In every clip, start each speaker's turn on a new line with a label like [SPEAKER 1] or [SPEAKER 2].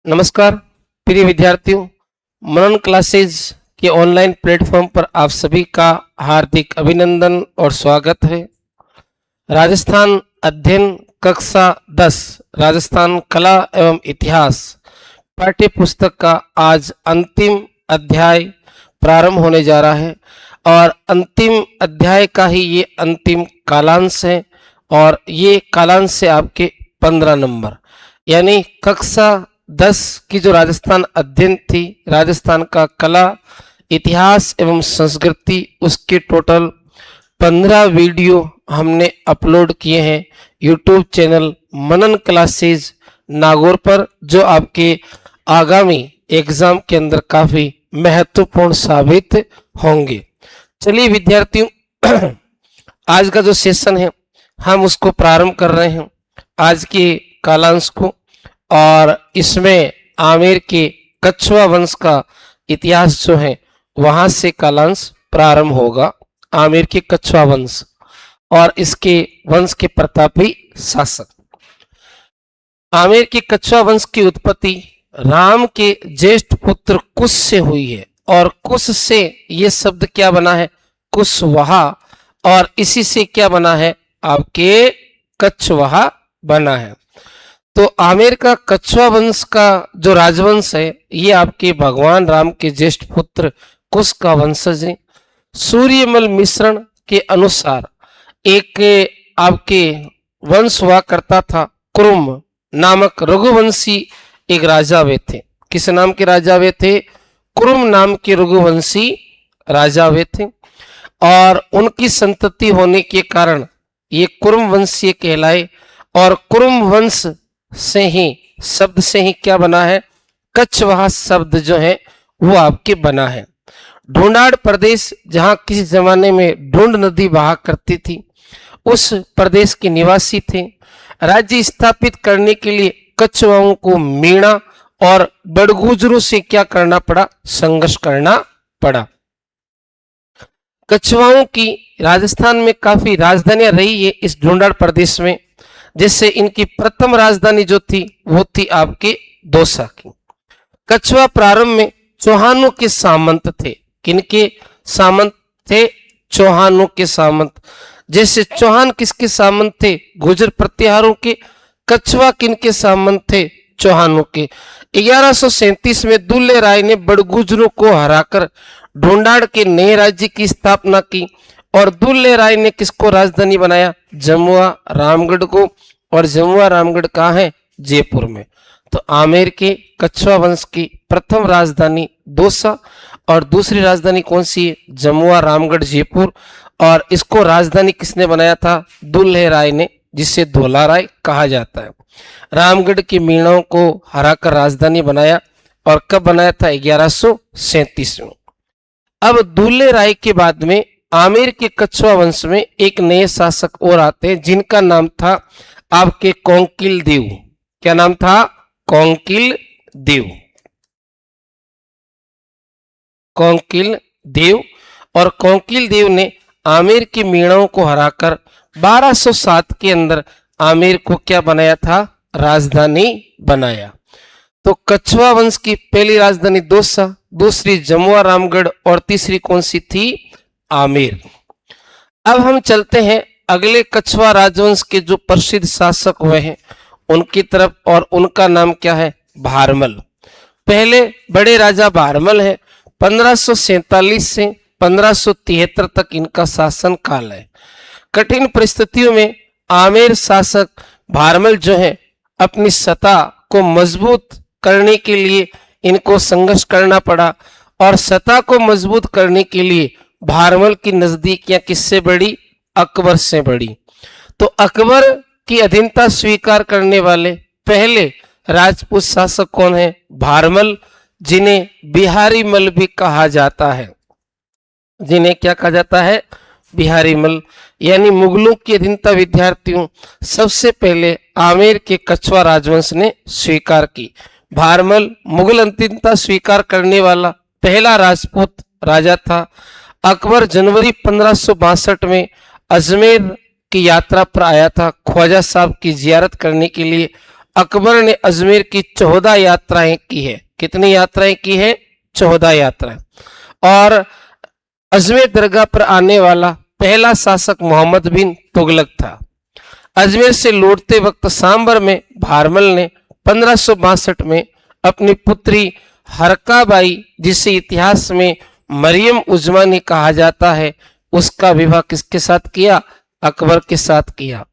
[SPEAKER 1] नमस्कार प्रिय विद्यार्थियों, मनन क्लासेज के ऑनलाइन प्लेटफॉर्म पर आप सभी का हार्दिक अभिनंदन और स्वागत है। राजस्थान अध्ययन कक्षा 10 राजस्थान कला एवं इतिहास पाठ्य पुस्तक का आज अंतिम अध्याय प्रारंभ होने जा रहा है और अंतिम अध्याय का ही ये अंतिम कालांश है और ये कालांश से आपके 15 नंबर यानी कक्षा 10 की जो राजस्थान अध्ययन थी, राजस्थान का कला इतिहास एवं संस्कृति, उसके टोटल 15 वीडियो हमने अपलोड किए हैं यूट्यूब चैनल मनन क्लासेज नागौर पर, जो आपके आगामी एग्जाम के अंदर काफी महत्वपूर्ण साबित होंगे। चलिए विद्यार्थियों, आज का जो सेशन है हम उसको प्रारंभ कर रहे हैं आज के कालांश को, और इसमें आमेर के कछवा वंश का इतिहास जो है वहां से कालांश प्रारंभ होगा। आमेर के कछवा वंश और इसके वंश के प्रतापी शासक। आमेर के कछवा वंश की उत्पत्ति राम के ज्येष्ठ पुत्र कुश से हुई है और कुश से ये शब्द क्या बना है, कुशवाहा, और इसी से क्या बना है, आपके कछवाहा बना है। तो आमेर का कछवा वंश का जो राजवंश है ये आपके भगवान राम के ज्येष्ठ पुत्र कुश का वंशज है। सूर्यमल मिश्रण के अनुसार एक आपके वंश हुआ करता था, कुरुम नामक रघुवंशी एक राजा वे थे। किस नाम के राजा वे थे? कुरुम नाम के रघुवंशी राजा वे थे और उनकी संतति होने के कारण ये कुरुम वंशीय कहलाए। और कुरुम वंश से ही, शब्द से ही क्या बना है, कछवाहा शब्द जो है वो आपके बना है। ढूंढाड़ प्रदेश, जहां किसी जमाने में ढूंढ नदी बहा करती थी, उस प्रदेश के निवासी थे। राज्य स्थापित करने के लिए कछवाओं को मीणा और बड़गुजरों से क्या करना पड़ा, संघर्ष करना पड़ा। कछवाओं की राजस्थान में काफी राजधानियां रही है इस ढूंढाड़ प्रदेश में। जैसे इनकी प्रथम राजधानी जो थी वो थी आपके दौसा की। कछवा प्रारंभ में चौहानों के सामंत थे। किनके सामंत थे? चौहानों के सामंत। जैसे चौहान किसके सामंत थे? गुर्जर प्रतिहारों के। कछवा किनके सामंत थे? चौहानों के। 1137 में दुल्ले राय ने बड़गुजरों को हराकर ढूंढाड़ के नए राज्य की स्थापना की और दुल्ले राय ने किसको राजधानी बनाया? जमुआ रामगढ़ को। और जमुआ रामगढ़ कहाँ है? जयपुर में। तो आमेर के कछवा वंश की प्रथम राजधानी दौसा और दूसरी राजधानी कौन सी है? जमुआ रामगढ़ जयपुर। और इसको राजधानी किसने बनाया था? दुल्हे राय ने, जिसे धोला राय कहा जाता है। रामगढ़ के मीणाओं को हराकर राजधानी बनाया। और कब बनाया था? 1137 में। अब दुल्हे राय के बाद में आमेर के कछवा वंश में एक नए शासक और आते हैं जिनका नाम था आपके कौंकिल देव। क्या नाम था? कौंकिल देव। कौंकिल देव। और कौंकिल देव ने आमेर के मीणाओं को हराकर 1207 के अंदर आमेर को क्या बनाया था? राजधानी बनाया। तो कछवा वंश की पहली राजधानी दौसा, दूसरी जमुआ रामगढ़ और तीसरी कौन सी थी? आमेर। अब हम चलते हैं अगले कछवा राजवंश के जो प्रसिद्ध शासक हुए हैं उनकी तरफ, और उनका नाम क्या है? भारमल। पहले बड़े राजा भारमल है। 1547 से 1573 तक इनका शासन काल है। कठिन परिस्थितियों में आमेर शासक भारमल जो है अपनी सत्ता को मजबूत करने के लिए इनको संघर्ष करना पड़ा और सत्ता को मजबूत करने के लिए भारमल की नजदीकियां किससे बढ़ी? अकबर से बढ़ी। तो अकबर की अधीनता स्वीकार करने वाले पहले राजपूत शासक कौन है? भारमल, जिन्हें बिहारी मल भी कहा जाता है। जिन्हें क्या कहा जाता है? बिहारी मल। यानी मुगलों की अधीनता विद्यार्थियों सबसे पहले आमेर के कछवा राजवंश ने स्वीकार की। भारमल मुगल अधीनता स्वीकार करने वाला पहला राजपूत राजा था। अकबर जनवरी 1562 में अजमेर की यात्रा पर आया था ख्वाजा साहब की जियारत करने के लिए। अकबर ने अजमेर की 14 यात्राएं की है। कितनी यात्राएं की है? 14 यात्राएं। और अजमेर दरगाह पर आने वाला पहला शासक मोहम्मद बिन तुगलक था। अजमेर से लौटते वक्त सांबर में भारमल ने 1562 में अपनी पुत्री हरकाबाई, जिसे इतिहास में मरियम उजमानी कहा जाता है, उसका विवाह किसके साथ किया? अकबर के साथ किया।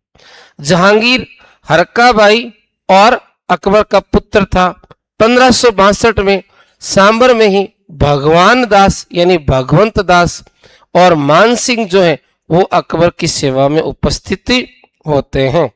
[SPEAKER 1] जहांगीर हरकाबाई और अकबर का पुत्र था। 1562 में सांबर में ही भगवान दास यानी भगवंत दास और मान सिंह जो है वो अकबर की सेवा में उपस्थित होते हैं।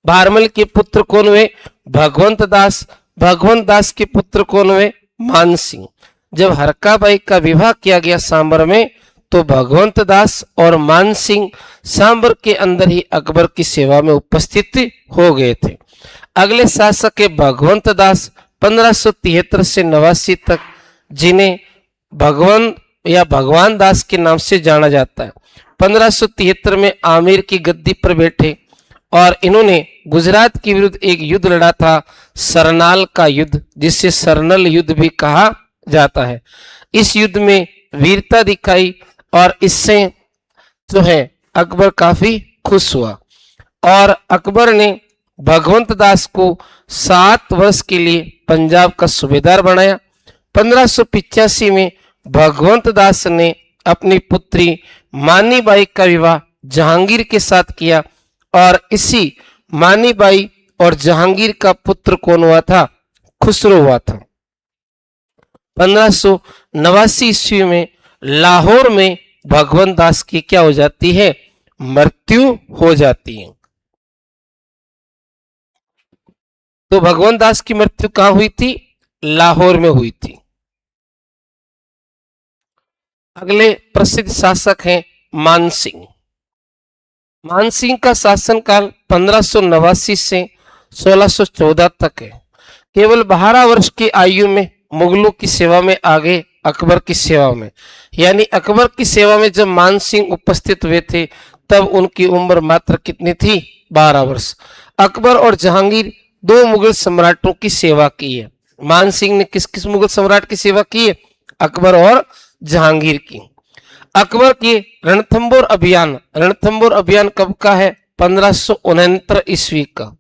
[SPEAKER 1] भारमल के पुत्र कौन हुए? भगवंत दास। भगवंत दास के पुत्र कौन हुए? मान सिंह। जब हरकाबाई का विवाह किया गया सांबर में, तो भगवंत दास और मान सिंह सांबर के अंदर ही अकबर की सेवा में उपस्थित हो गए थे। अगले शासक है भगवंत दास, 1573 से 89 तक, जिन्हें भगवान या भगवान दास के नाम से जाना जाता है। 1573 में आमेर की गद्दी पर बैठे और इन्होंने गुजरात के विरुद्ध एक युद्ध लड़ा था, सरनाल का युद्ध, जिसे सरनल युद्ध भी कहा जाता है। इस युद्ध में वीरता दिखाई और इससे जो है अकबर काफी खुश हुआ और अकबर ने भगवंत दास को 7 वर्ष के लिए पंजाब का सूबेदार बनाया। 1585 में भगवंत दास ने अपनी पुत्री मानीबाई का विवाह जहांगीर के साथ किया और इसी मानीबाई और जहांगीर का पुत्र कौन हुआ था? खुसरो हुआ था। 1589 ईस्वी में लाहौर में भगवंत दास की क्या हो जाती है? मृत्यु हो जाती है। तो भगवंत दास की मृत्यु कहां हुई थी? लाहौर में हुई थी। अगले प्रसिद्ध शासक हैं मान सिंह। मान सिंह का शासनकाल 1589 से 1614 तक है। केवल 12 वर्ष की आयु में मुगलों की सेवा में आ गए अकबर की सेवा में। यानी अकबर की सेवा में जब मान सिंह उपस्थित हुए थे तब उनकी उम्र मात्र कितनी थी? 12 वर्ष। अकबर और जहांगीर 2 मुगल सम्राटों की सेवा की है। मान सिंह ने किस किस मुगल सम्राट की सेवा की है? अकबर और जहांगीर की। अकबर के रणथंबोर अभियान कब का है? 1569 ईस्वी का।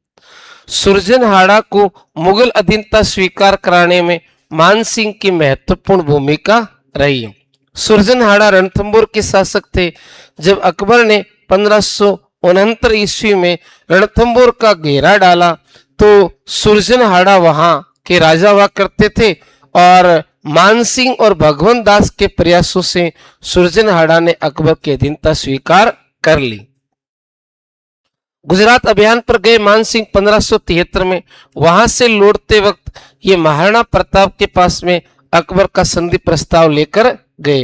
[SPEAKER 1] सुरजनहाड़ा को मुगल अधीनता स्वीकार कराने में मान सिंह की महत्वपूर्ण भूमिका रही। सुरजनहाड़ा रणथंबोर के शासक थे। जब अकबर ने 1569 ईस्वी में रणथंबोर का घेरा डाला तो सुरजनहाड़ा वहां के राजा हुआ करते थे और मान सिंह और भगवंत दास के प्रयासों से सुरजनहाड़ा ने अकबर की अधीनता स्वीकार कर ली। गुजरात अभियान पर गए मान सिंह 1573 में। वहां से लौटते वक्त ये महाराणा प्रताप के पास में अकबर का संधि प्रस्ताव लेकर गए।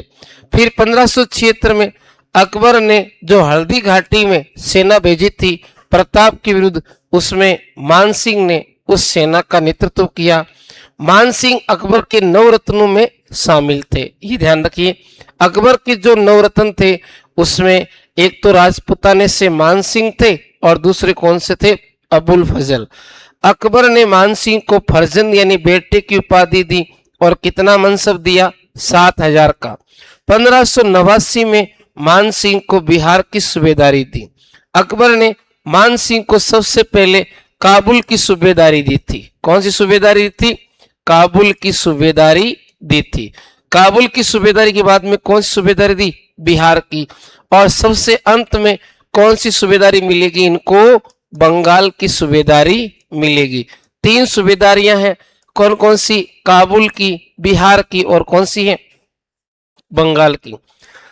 [SPEAKER 1] फिर 1576 में अकबर ने जो हल्दी घाटी में सेना भेजी थी प्रताप के विरुद्ध, उसमें मान सिंह ने उस सेना का नेतृत्व किया। मान सिंह अकबर के 9 रत्नों में शामिल थे। ये ध्यान रखिए, अकबर के जो 9 रत्न थे उसमें एक तो राजपुताने से मान सिंह थे और दूसरे कौन से थे? अबुल फजल। अकबर ने मान सिंह को फर्जंद यानी बेटे की उपाधि दी और कितना मनसब दिया? 7000 का। 1589 में मान सिंह को बिहार की सूबेदारी दी। अकबर ने मान सिंह को सबसे पहले काबुल की सूबेदारी दी थी। कौन सी सूबेदारी दी थी? काबुल की सूबेदारी दी थी। काबुल की सूबेदारी के बाद में कौन सी सूबेदारी दी? बिहार की। और सबसे अंत में कौन सी सूबेदारी मिलेगी इनको? बंगाल की सूबेदारी मिलेगी। 3 सूबेदारियां हैं। कौन कौन सी? काबुल की, बिहार की और कौन सी है? बंगाल की।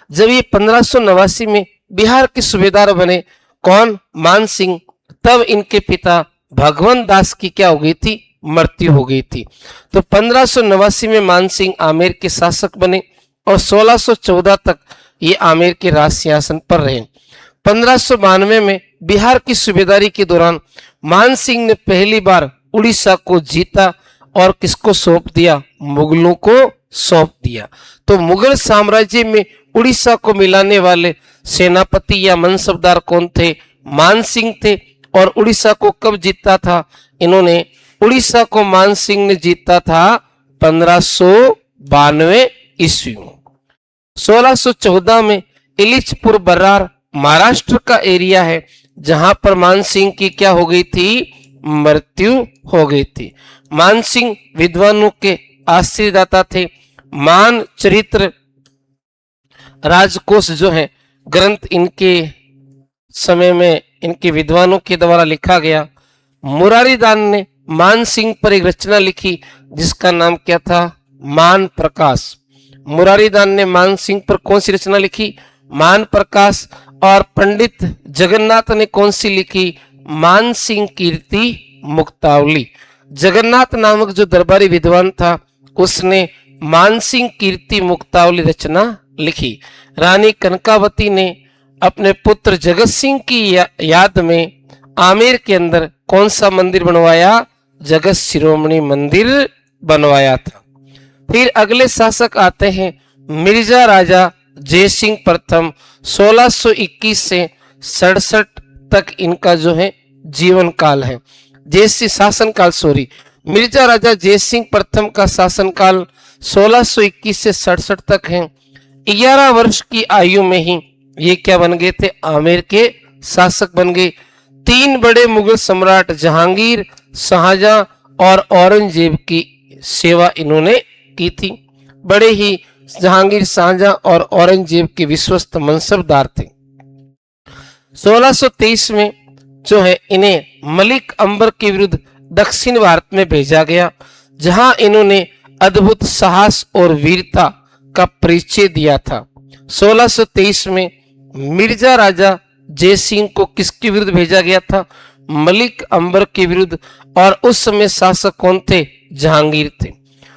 [SPEAKER 1] जब ये 1589 में बिहार के सूबेदार बने कौन? मान सिंह, तब इनके पिता भगवंत दास की क्या हो गई थी? मृत्यु हो गई थी। तो 1589 में मान सिंह आमेर के शासक बने और 1614 तक ये आमेर के राज सिंहासन पर रहे। 1592 में बिहार की सूबेदारी के दौरान मान सिंह ने पहली बार उड़ीसा को जीता और किसको सौंप दिया? मुगलों को सौंप दिया। तो मुगल साम्राज्य में उड़ीसा को मिलाने वाले सेनापति या मनसबदार कौन थे? मान सिंह थे। और उड़ीसा को कब जीता था इन्होंने? उड़ीसा को मान सिंह ने जीता था 1592 ईस्वी में। 1614 में इलिचपुर बर्रार महाराष्ट्र का एरिया है जहां पर मान सिंह की क्या हो गई थी? मृत्यु हो गई थी। मान सिंह विद्वानों के आश्रयदाता थे। मान चरित्र राजकोष जो है ग्रंथ इनके समय में इनके विद्वानों के द्वारा लिखा गया। मुरारीदान ने मान सिंह पर एक रचना लिखी जिसका नाम क्या था? मान प्रकाश। मुरारीदान ने मान सिंह पर कौन सी रचना लिखी? मान प्रकाश। और पंडित जगन्नाथ ने कौन सी लिखी? मान सिंह कीर्ति मुक्तावली। जगन्नाथ नामक जो दरबारी विद्वान था उसने मान सिंह कीर्ति मुक्तावली रचना लिखी। रानी कनकावती ने अपने पुत्र जगत सिंह की याद में आमेर के अंदर कौन सा मंदिर बनवाया? जगत शिरोमणि मंदिर बनवाया था। फिर अगले शासक आते हैं मिर्जा राजा जयसिंह प्रथम। 1621 से 67 तक इनका जो है जीवन काल है। जयसिंह शासन काल मिर्जा राजा जयसिंह प्रथम का शासन काल 1621 से 67 तक है। 11 वर्ष की आयु में ही ये क्या बन गए थे? आमेर के शासक बन गए। 3 बड़े मुगल सम्राट जहांगीर, शाहजहां और औरंगजेब की सेवा इन्होंने की थी। बड़े ही जहांगीर, शाहजहां और औरंगजेब के विश्वस्त मनसबदार थे। 1623 में जो है इन्हें मलिक अंबर के विरुद्ध दक्षिण भारत में भेजा गया जहां इन्होंने अद्भुत साहस और वीरता का परिचय दिया था। 1623 में मिर्जा राजा जयसिंह को किसके विरुद्ध भेजा गया था? मलिक अंबर के विरुद्ध। और उस समय शासक कौन थे? जहांगीर थे।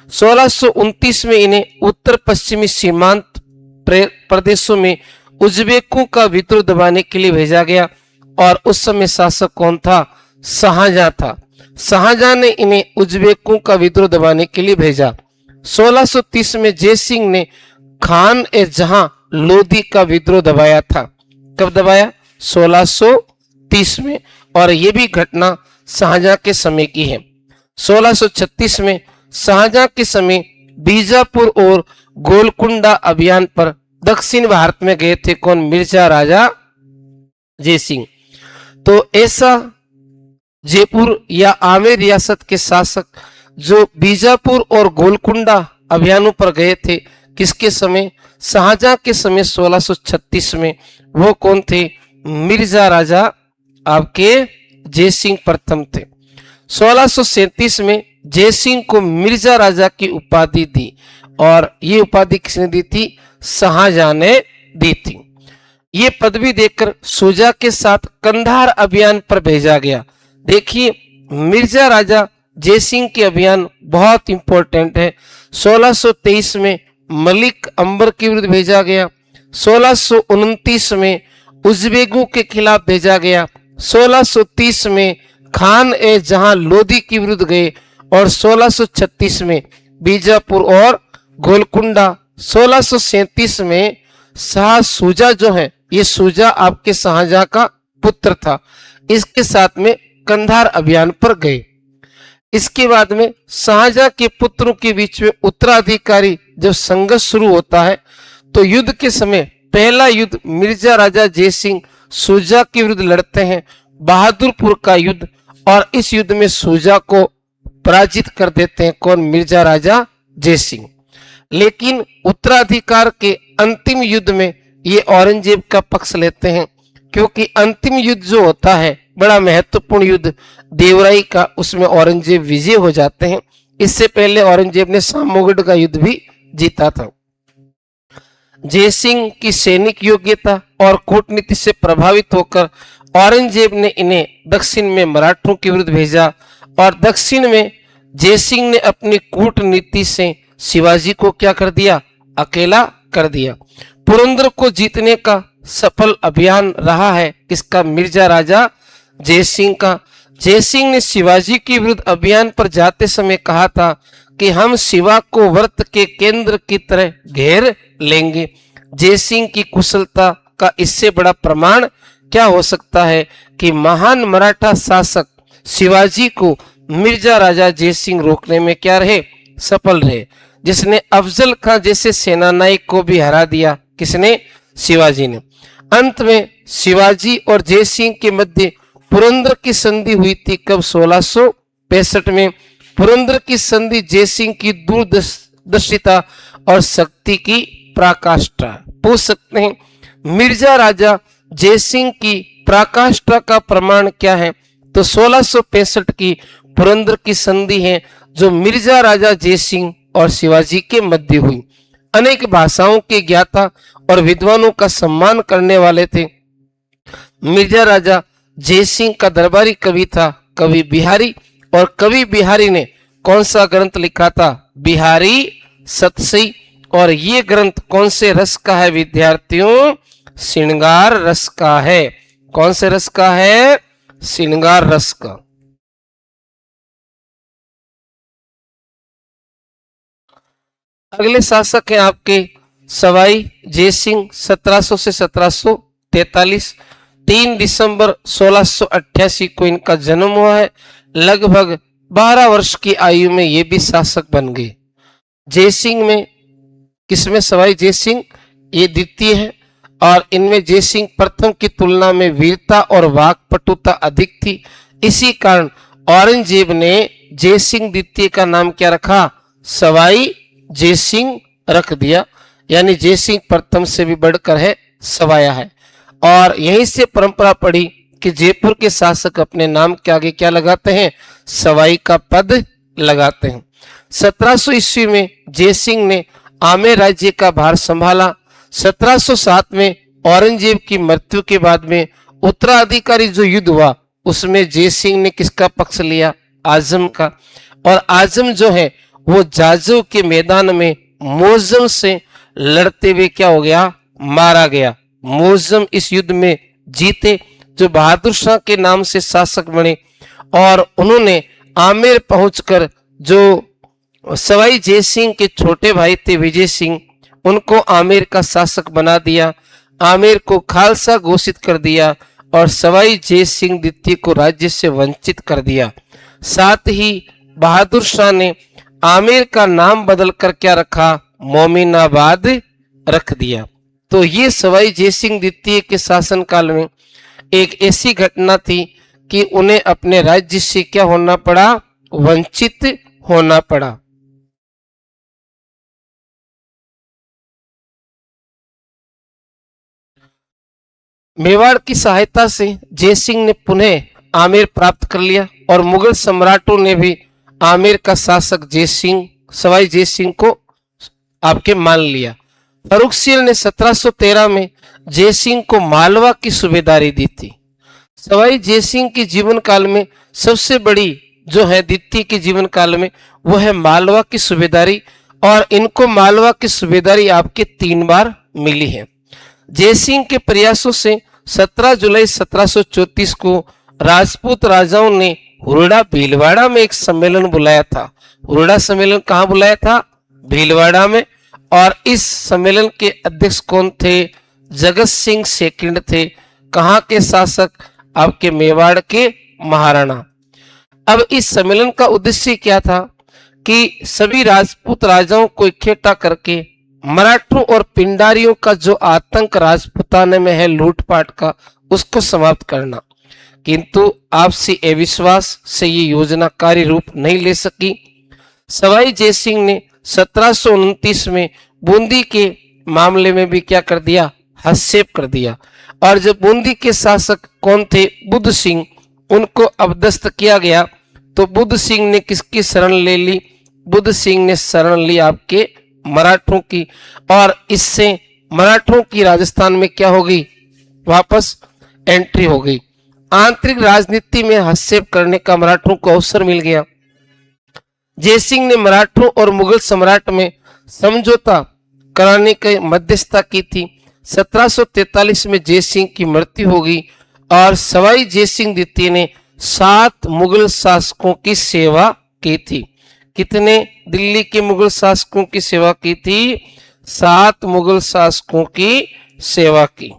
[SPEAKER 1] 1629 में इन्हें उत्तर पश्चिमी सीमांत प्रदेशों में उज्बेकों का विद्रोह दबाने के लिए भेजा गया। और उस समय शासक कौन था? शाहजहां था। शाहजहां ने इन्हें उज्बेकों का विद्रोह दबाने के लिए भेजा। 1630 में जयसिंह ने खान ए जहां लोधी का विद्रोह दबाया था। कब दबाया? 1630 में। और यह भी घटना शाहजहां के समय की है। 1636 में शाहजहां के समय बीजापुर और गोलकुंडा अभियान पर दक्षिण भारत में गए थे कौन? मिर्जा राजा जयसिंह। तो ऐसा जयपुर या आमेर रियासत के शासक जो बीजापुर और गोलकुंडा अभियानों पर गए थे किसके समय? शाहजहां के समय 1636 में। वो कौन थे? मिर्जा राजा आपके जयसिंह प्रथम थे। 1637 में जयसिंह को मिर्जा राजा की उपाधि दी और ये उपाधि किसने दी थी? शाहजहां ने दी थी। ये पदवी देकर शुजा के साथ कंधार अभियान पर भेजा गया। देखिए मिर्जा राजा जयसिंह के अभियान बहुत इंपॉर्टेंट है। 1623 में मलिक अंबर के विरुद्ध भेजा गया। 1629 में उज्बेकों के खिलाफ भेजा गया। 1630 में खान ए जहां लोधी के विरुद्ध गए और 1636 में बीजापुर और गोलकुंडा। 1637 में शाह शुजा जो है ये शुजा आपके शाहजहां का पुत्र था, इसके साथ में कंधार अभियान पर गए। इसके बाद में शाहजहां के पुत्रों के बीच में उत्तराधिकारी जब संघर्ष शुरू होता है तो युद्ध के समय पहला युद्ध मिर्जा राजा जयसिंह शुजा के विरुद्ध लड़ते हैं, बहादुरपुर का युद्ध। और इस युद्ध में शुजा को पराजित कर देते हैं कौन? मिर्जा राजा जयसिंह। लेकिन उत्तराधिकार के अंतिम युद्ध में ये औरंगजेब का पक्ष लेते हैं क्योंकि अंतिम युद्ध जो होता है बड़ा महत्वपूर्ण युद्ध देवराई का, उसमें औरंगजेब विजय हो जाते हैं। इससे पहले औरंगजेब ने सामोगढ़ का युद्ध भी जीता था। जयसिंह की सैनिक योग्यता और कूटनीति से प्रभावित होकर औरंगजेब ने इन्हें दक्षिण में मराठों के विरुद्ध भेजा और दक्षिण में जयसिंह ने अपनी कूटनीति से शिवाजी को क्या कर दिया? अकेला कर दिया। पुरंदर को जीतने का सफल अभियान रहा है किसका? मिर्जा राजा जयसिंह का। जयसिंह ने शिवाजी के विरुद्ध अभियान पर जाते समय कहा था कि हम शिवा को व्रत के केंद्र की तरह घेर लेंगे। जयसिंह की कुशलता का इससे बड़ा प्रमाण क्या हो सकता है कि महान मराठा शासक शिवाजी को मिर्जा राजा जयसिंह रोकने में क्या रहे, सफल रहे, जिसने अफजल खां जैसे सेनानायक को भी हरा दिया। किसने? शिवाजी ने। अंत में शिवाजी और जयसिंह के मध्य पुरंदर की संधि हुई थी। कब? 1665 में। पुरंदर की संधि जयसिंह की दूरदर्शिता और शक्ति की पराकाष्ठा। पूछ सकते हैं मिर्जा राजा जयसिंह की पराकाष्ठा का प्रमाण क्या है? तो 1665 की पुरंदर की संधि है, जो मिर्जा राजा जयसिंह और शिवाजी के मध्य हुई। अनेक भाषाओं के ज्ञाता और विद्वानों का सम्मान करने वाले थे। मिर्जा राजा जयसिंह का दरबारी कवि था कवि बिहारी, और कवि बिहारी ने कौन सा ग्रंथ लिखा था? बिहारी सतसई। और ये ग्रंथ कौन से रस का है विद्यार्थियों? श्रृंगार रस का है। कौन से रस का है? श्रृंगार रस का। अगले शासक हैं आपके सवाई जयसिंह। 1700 से 1743। 3 दिसंबर 1688 को इनका जन्म हुआ है। लगभग 12 वर्ष की आयु में ये भी शासक बन गए। जयसिंह में, किसमें? सवाई जयसिंह ये द्वितीय है, और इनमें जयसिंह प्रथम की तुलना में वीरता और वाक्पटुता अधिक थी। इसी कारण औरंगजेब ने जयसिंह द्वितीय का नाम क्या रखा? सवाई जयसिंह रख दिया। यानी जयसिंह प्रथम से भी बढ़कर है, सवाया है। और यहीं से परंपरा पड़ी कि जयपुर के शासक अपने नाम के आगे क्या लगाते हैं? सवाई का पद लगाते हैं। 1700 ईस्वी में जयसिंह ने आमेर राज्य का भार संभाला। 1707 में औरंगजेब की मृत्यु के बाद में उत्तराधिकारी जो युद्ध हुआ, उसमें जयसिंह ने किसका पक्ष लिया? आजम का। और आजम जो है वो जाजू के मैदान में मोजम से लड़ते हुए क्या हो गया? मारा गया। मोजम इस युद्ध में जीते, जो बहादुर शाह के नाम से शासक बने, और उन्होंने आमेर पहुंचकर जो सवाई जयसिंह के छोटे भाई थे विजय सिंह, उनको आमेर का शासक बना दिया। आमेर को खालसा घोषित कर दिया और सवाई जयसिंह द्वितीय को राज्य से वंचित कर दिया। साथ ही बहादुर शाह ने आमेर का नाम बदलकर क्या रखा? मोमिनाबाद रख दिया। तो ये सवाई जयसिंह द्वितीय के शासनकाल में एक ऐसी घटना थी कि उन्हें अपने राज्य से क्या होना पड़ा? वंचित होना पड़ा। मेवाड़ की सहायता से जयसिंह ने पुनः आमेर प्राप्त कर लिया, और मुगल सम्राटों ने भी आमेर का शासक जयसिंह, सवाई जयसिंह को आपके मान लिया। फर्रुख सिंह ने 1713 में जयसिंह को मालवा की सूबेदारी दी थी। सवाई जयसिंह के जीवन काल में सबसे बड़ी जो है द्वितीय के जीवन काल में वो है मालवा की सूबेदारी, और इनको मालवा की सूबेदारी आपके 3 बार मिली है। जयसिंह के प्रयासों से 17 जुलाई 1734 को राजपूत राजाओं ने हुरडा भीलवाड़ा में एक सम्मेलन बुलाया था। हुरडा सम्मेलन कहाँ बुलाया था? भीलवाड़ा में। और इस सम्मेलन के अध्यक्ष कौन थे? जगत सिंह सेकंड थे। कहाँ के शासक? आपके मेवाड़ के महाराणा। अब इस सम्मेलन का उद्देश्य क्या था कि सभी राजपूत राजाओं को इकट्ठा करके मराठों और पिंडारियों का जो आतंक राजपूताने में है लूटपाट का, उसको समाप्त करना। किंतु आपसी अविश्वास से ये योजना कार्य रूप नहीं ले सकी। सवाई जयसिंह ने 1729 में बूंदी के मामले में भी क्या कर दिया? हस्तक्षेप कर दिया। और जब बूंदी के शासक कौन थे? बुद्ध सिंह, उनको अबदस्त किया गया। तो बुद्ध सिंह ने किसकी शरण ले ली? बुद्ध सिंह ने शरण ली आपके मराठों की, और इससे मराठों की राजस्थान में क्या हो गई? वापस एंट्री हो गई। आंतरिक राजनीति में हस्तक्षेप करने का मराठों को अवसर मिल गया। जयसिंह ने मराठों और मुगल सम्राट में समझौता कराने की मध्यस्थता की थी। 1743 में जयसिंह की मृत्यु हो गई, और सवाई जयसिंह द्वितीय ने 7 मुगल शासकों की सेवा की थी। कितने दिल्ली के मुगल शासकों की सेवा की थी? 7 मुगल शासकों की सेवा की।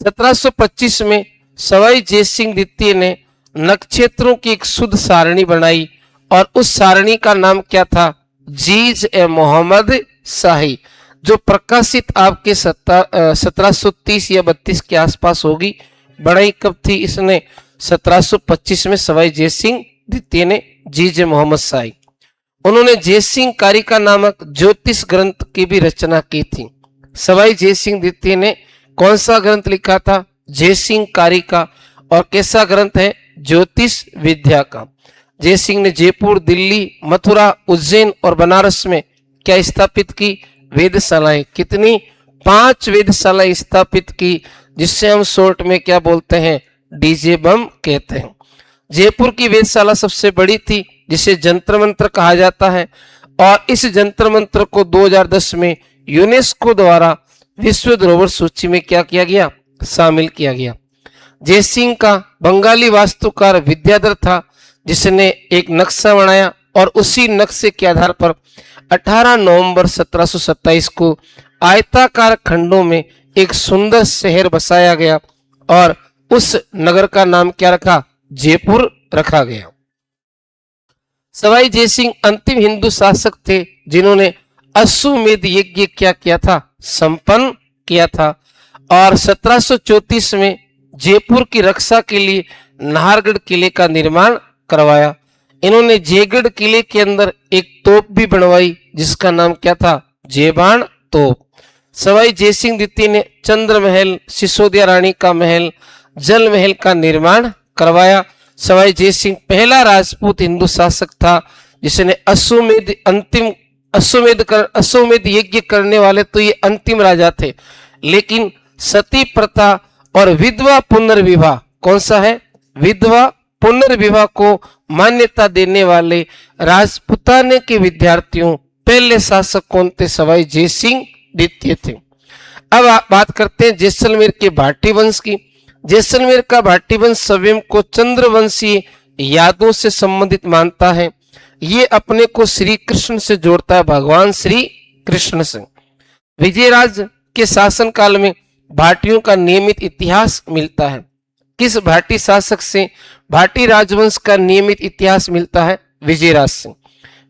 [SPEAKER 1] 1725 में सवाई जयसिंह द्वितीय ने नक्षत्रों की एक शुद्ध सारणी बनाई और उस सारणी का नाम क्या था? जीज ए मोहम्मद शाही, जो प्रकाशित आपके 1730 या 32 के आसपास होगी। बनाई कब थी इसने? 1725 में सवाई जयसिंह द्वितीय ने जीज ए मोहम्मद शाही। उन्होंने जयसिंह कारिका नामक ज्योतिष ग्रंथ की भी रचना की थी। सवाई जयसिंह द्वितीय ने कौन सा ग्रंथ लिखा था? जयसिंह कारिका। और कैसा ग्रंथ है? ज्योतिष विद्या का। जयसिंह ने जयपुर, दिल्ली, मथुरा, उज्जैन और बनारस में क्या स्थापित की? वेधशालाएं। कितनी? 5 वेधशालाएं स्थापित की, जिससे हम शॉर्ट में क्या बोलते हैं? डीजे बम कहते हैं। जयपुर की वेधशाला सबसे बड़ी थी, जिसे जंतर मंत्र कहा जाता है, और इस जंतर मंत्र को 2010 में यूनेस्को द्वारा विश्व धरोहर सूची में क्या किया गया? शामिल किया गया। जयसिंह का बंगाली वास्तुकार विद्याधर था, जिसने एक नक्शा बनाया और उसी नक्शे के आधार पर 18 नवंबर 1727 को आयताकार खंडों में एक सुंदर शहर बसाया गया और उस नगर का नाम क्या रखा? जयपुर रखा गया। सवाई जयसिंह अंतिम हिंदू शासक थे जिन्होंने अश्वमेध यज्ञ क्या किया था? संपन्न किया था। और 1734 में जयपुर की रक्षा के लिए नाहरगढ़ किले का निर्माण करवाया। इन्होंने जयगढ़ किले के अंदर एक तोप भी बनवाई, जिसका नाम क्या था? जयबान तोप। सवाई जयसिंह द्वितीय ने चंद्र महल, सिसोदिया रानी का महल, जल महल का निर्माण करवाया। सवाई जयसिंह पहला राजपूत हिंदू शासक था जिसने अश्वमेध यज्ञ करने वाले तो ये अंतिम राजा थे, लेकिन सती प्रथा और विधवा पुनर्विवाह, कौन सा है? विधवा पुनर्विवाह को मान्यता देने वाले राजपुताने के विद्यार्थियों पहले शासक कौन थे? सवाई जयसिंह द्वितीय थे। अब आप बात करते हैं जैसलमेर के भाटी वंश की। जैसलमेर का भाटी वंश स्वयं को चंद्रवंशीय यादों से संबंधित मानता है। ये अपने को श्री कृष्ण से जोड़ता है, भगवान श्री कृष्ण से। विजयराज के शासन काल में भाटियों का नियमित इतिहास मिलता है। किस भाटी शासक से भाटी राजवंश का नियमित इतिहास मिलता है? विजयराज से।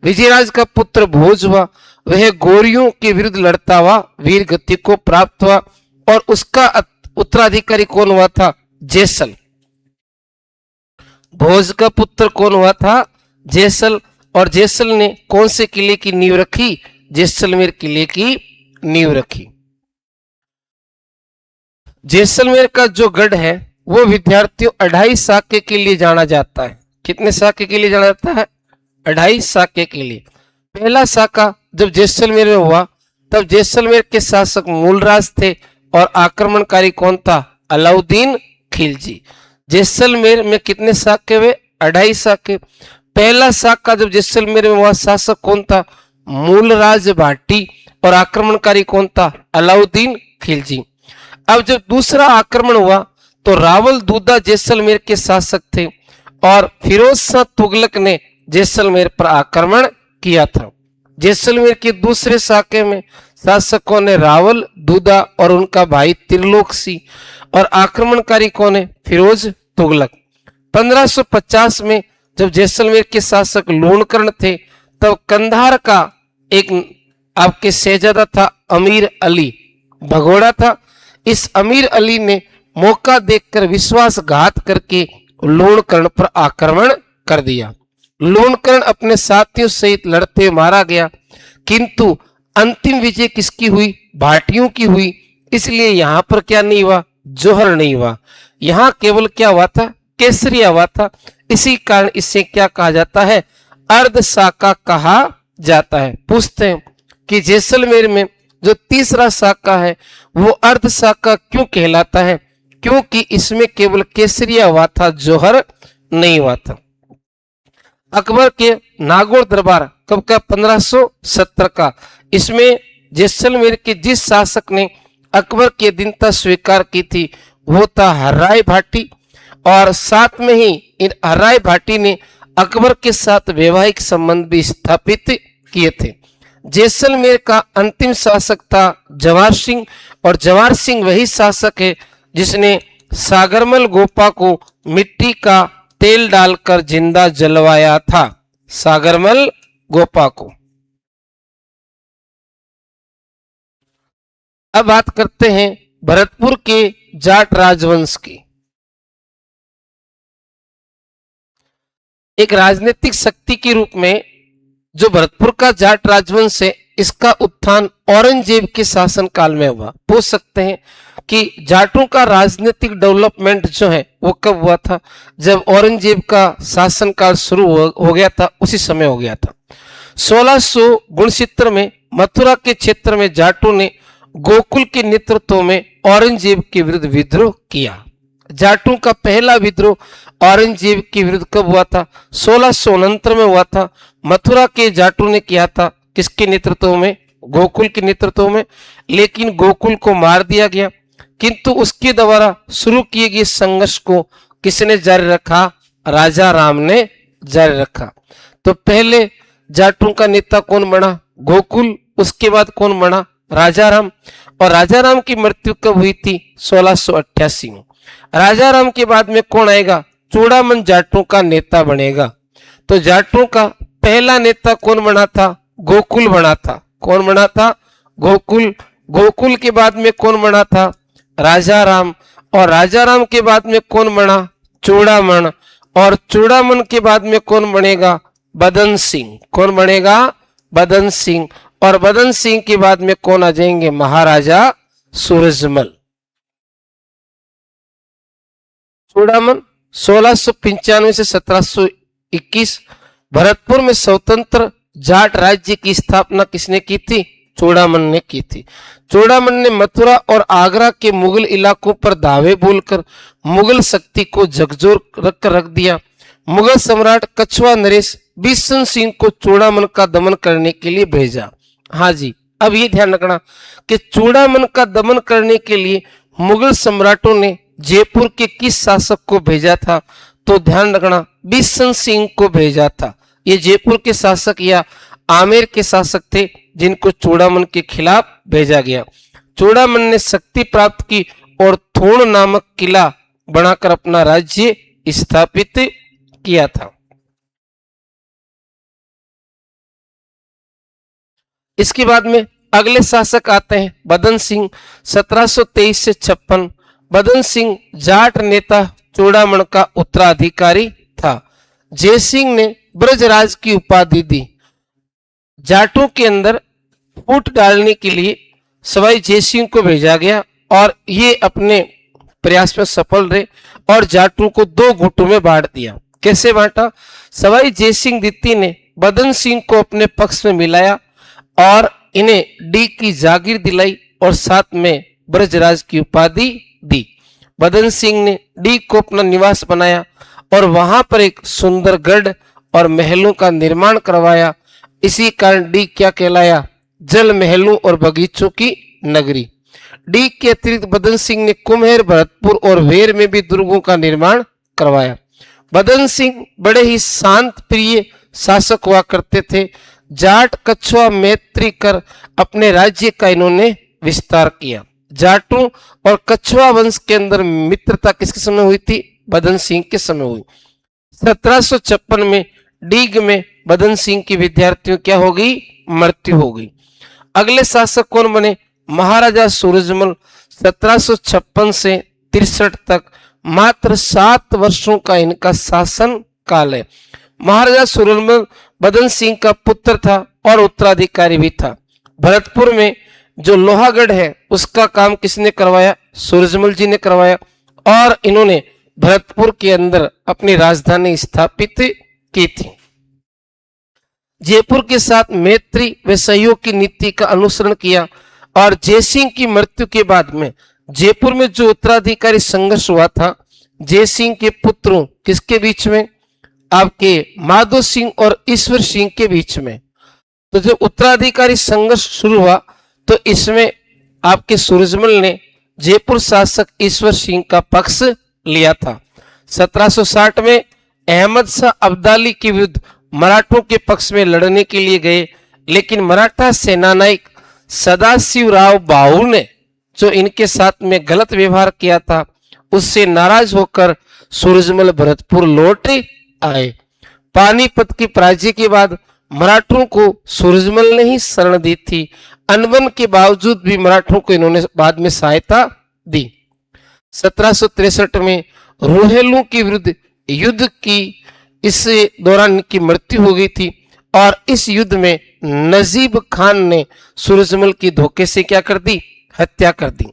[SPEAKER 1] विजयराज का पुत्र भोज हुआ, वह गौरियों के विरुद्ध लड़ता हुआ वीर गति को प्राप्त हुआ और उसका उत्तराधिकारी कौन हुआ था? जैसल। भोज का पुत्र कौन हुआ था? जैसल। और जैसल ने कौन से किले की नींव रखी? जैसलमेर किले की नींव रखी। जैसलमेर का जो गढ़ है वो विद्यार्थियों 2.5 साके के लिए जाना जाता है। कितने साके के लिए जाना जाता है? 2.5 साके के लिए। पहला साका जब जैसलमेर में हुआ तब जैसलमेर के शासक मूलराज थे और आक्रमणकारी कौन था? अलाउद्दीन खिलजी। जैसलमेर में कितने साके हुए? 2.5 साके। पहला साका जब जैसलमेर में हुआ शासक कौन था? मूलराज भाटी और आक्रमणकारी कौन था? अलाउद्दीन खिलजी। अब जब दूसरा आक्रमण हुआ तो रावल दूदा जैसलमेर के शासक थे और फिरोज शाह तुगलक ने जैसलमेर पर आक्रमण किया था। जैसलमेर के दूसरे साके में शासकों ने रावल दूदा और उनका भाई त्रिलोक सिंह और आक्रमणकारी कौन है? फिरोज तुगलक। 1550 में जब जैसलमेर के शासक लूणकर्ण थे तब कंधार का एक आपके शहजादा था अमीर अली भगोड़ा था। इस अमीर अली ने मौका देखकर विश्वासघात करके लूणकर्ण पर आक्रमण कर दिया। लूणकर्ण अपने साथियों सहित लड़ते मारा गया, किंतु अंतिम विजय किसकी हुई? भाटियों की हुई। इसलिए यहां पर क्या नहीं हुआ? जोहर नहीं हुआ। यहां केवल क्या हुआ था? केसरिया हुआ था। इसी कारण इसे क्या कहा जाता है? अर्ध साका कहा जाता है। पूछते हैं कि जैसलमेर में जो तीसरा साका है वो अर्ध साका क्यों कहलाता है? क्योंकि इसमें केवल केसरिया हुआ था, जोहर नहीं हुआ था। अकबर के नागौर दरबार कब का? 1570 का। इसमें जैसलमेर के जिस शासक ने अकबर की अधीनता स्वीकार की थी वो था हर्राय भाटी, और साथ में ही इन हर्राय भाटी ने अकबर के साथ वैवाहिक संबंध भी स्थापित किए थे। जैसलमेर का अंतिम शासक था जवाहर सिंह, और जवाहर सिंह वही शासक है जिसने सागरमल गोपा को मिट्टी का तेल डालकर जिंदा जलवाया था? सागरमल गोपा को। अब बात करते हैं भरतपुर के जाट राजवंश की। एक राजनीतिक शक्ति के रूप में जो भरतपुर का जाट राजवंश है, इसका उत्थान औरंगजेब के शासन काल में हुआ। पूछ सकते हैं कि जाटों का राजनीतिक डेवलपमेंट जो है वो कब हुआ था? जब औरंगजेब का शासन काल शुरू हो गया था, उसी समय हो गया था। 1669 में मथुरा के क्षेत्र में जाटों ने गोकुल के नेतृत्व में औरंगजेब के विरुद्ध विद्रोह किया। जाटों का पहला विद्रोह औरंगजेब के विरुद्ध कब हुआ था? 1669 में हुआ था। मथुरा के जाटों ने किया था, किसके नेतृत्व में? गोकुल के नेतृत्व में। लेकिन गोकुल को मार दिया गया, किंतु उसके द्वारा शुरू किए गए संघर्ष को किसने जारी रखा? राजा राम ने जारी रखा। तो पहले जाटों का नेता कौन बना? गोकुल। उसके बाद कौन बना? राजा राम। और राजा राम की मृत्यु कब हुई थी? 1688 में। राजा राम के बाद में कौन आएगा? चूड़ामन जाटों का नेता बनेगा। तो जाटों का पहला नेता कौन बना था? गोकुल बना था। कौन बना था? गोकुल। गोकुल के बाद में कौन बना था? राजा राम। और राजा राम के बाद में कौन बना? चूड़ामन। और चूड़ामन के बाद में कौन बनेगा? बदन सिंह। कौन बनेगा? बदन सिंह। और बदन सिंह के बाद में कौन आ जाएंगे? महाराजा सूरजमल। चूड़ामन 1695 से 1721। भरतपुर में स्वतंत्र जाट राज्य की स्थापना किसने की थी? चूड़ामन ने की थी। चूड़ामन ने मथुरा और आगरा के मुगल इलाकों पर दावे बोलकर मुगल शक्ति को झकझोर रख दिया। मुगल सम्राट कछुआ नरेश बिशन सिंह को चूड़ामन का दमन करने के लिए भेजा। हाँ जी, अब ये ध्यान रखना कि चूड़ामन का दमन करने के लिए मुगल सम्राटों ने जयपुर के किस शासक को भेजा था? तो ध्यान रखना, बिशन सिंह को भेजा था। ये जयपुर के शासक या आमेर के शासक थे, जिनको चूड़ामन के खिलाफ भेजा गया। चूड़ामन ने शक्ति प्राप्त की और थोड़ नामक किला बनाकर अपना राज्य स्थापित किया था। इसके बाद में अगले शासक आते हैं बदन सिंह, 1723 से 56। बदन सिंह जाट नेता चूड़ामन का उत्तराधिकारी था। जयसिंह ने ब्रजराज की उपाधि दी। जाटों के अंदर फूट डालने के लिए सवाई जयसिंह को भेजा गया और ये अपने प्रयास में सफल रहे और जाटों को दो गुटों में बांट दिया। कैसे बांटा? सवाई जयसिंह द्वितीय ने बदन सिंह को अपने पक्ष में मिलाया और इन्हें डी की जागीर दिलाई और साथ में ब्रजराज की उपाधि दी। बदन सिंह ने डी को अपना निवास बनाया और वहां पर एक सुंदर गढ़ और महलों का निर्माण करवाया। इसी कारण डी क्या कहलाया? जल महलों और बगीचों की नगरी। डी के अतिरिक्त बदन सिंह ने कुम्हेर, भरतपुर और वेर में भी दुर्गों का निर्माण करवाया। बदन सिंह बड़े ही शांत प्रिय शासक हुआ करते थे। जाट कछुआ मैत्री कर अपने राज्य का इन्होंने विस्तार किया। जाटों और कछुआ वंश के अंदर मित्रता किसके समय हुई थी? बदन सिंह के समय हुई। 1756 में डीग में बदन सिंह की विद्यार्थियों क्या हो गई? मृत्यु हो गई। अगले शासक कौन बने? महाराजा सूरजमल। 1756 से 63 तक मात्र 7 वर्षों का इनका शासन काल है। महाराजा सूरजमल बदन सिंह का पुत्र था और उत्तराधिकारी भी था। भरतपुर में जो लोहागढ़ है उसका काम किसने करवाया? सूरजमल जी ने करवाया और इन्होंने भरतपुर के अंदर अपनी राजधानी स्थापित की थी। जयपुर के साथ मैत्री व सहयोग की नीति का अनुसरण किया और जयसिंह की मृत्यु के बाद में जयपुर में जो उत्तराधिकारी संघर्ष हुआ था जयसिंह के पुत्रों किसके बीच में? आपके माधो सिंह और ईश्वर सिंह के बीच में। तो जब उत्तराधिकारी संघर्ष शुरू हुआ तो इसमें आपके सूरजमल ने जयपुर शासक ईश्वर सिंह का पक्ष लिया था। 1760 में अहमद शाह अब्दाली के विरुद्ध मराठों के पक्ष में लड़ने के लिए गए, लेकिन मराठा सेनानायक सदाशिवराव बाहू ने जो इनके साथ में गलत व्यवहार किया था उससे नाराज होकर सूरजमल भरतपुर लौट आए। पानीपत की पराजय के बाद मराठों को सूरजमल ने ही शरण दी थी। अनबन के बावजूद भी मराठों को इन्होंने बाद में सहायता दी। 1763 में रोहेलू के विरुद्ध युद्ध की इस दौरान इनकी मृत्यु हो गई थी और इस युद्ध में नजीब खान ने सूरजमल की धोखे से क्या कर दी, हत्या कर दी,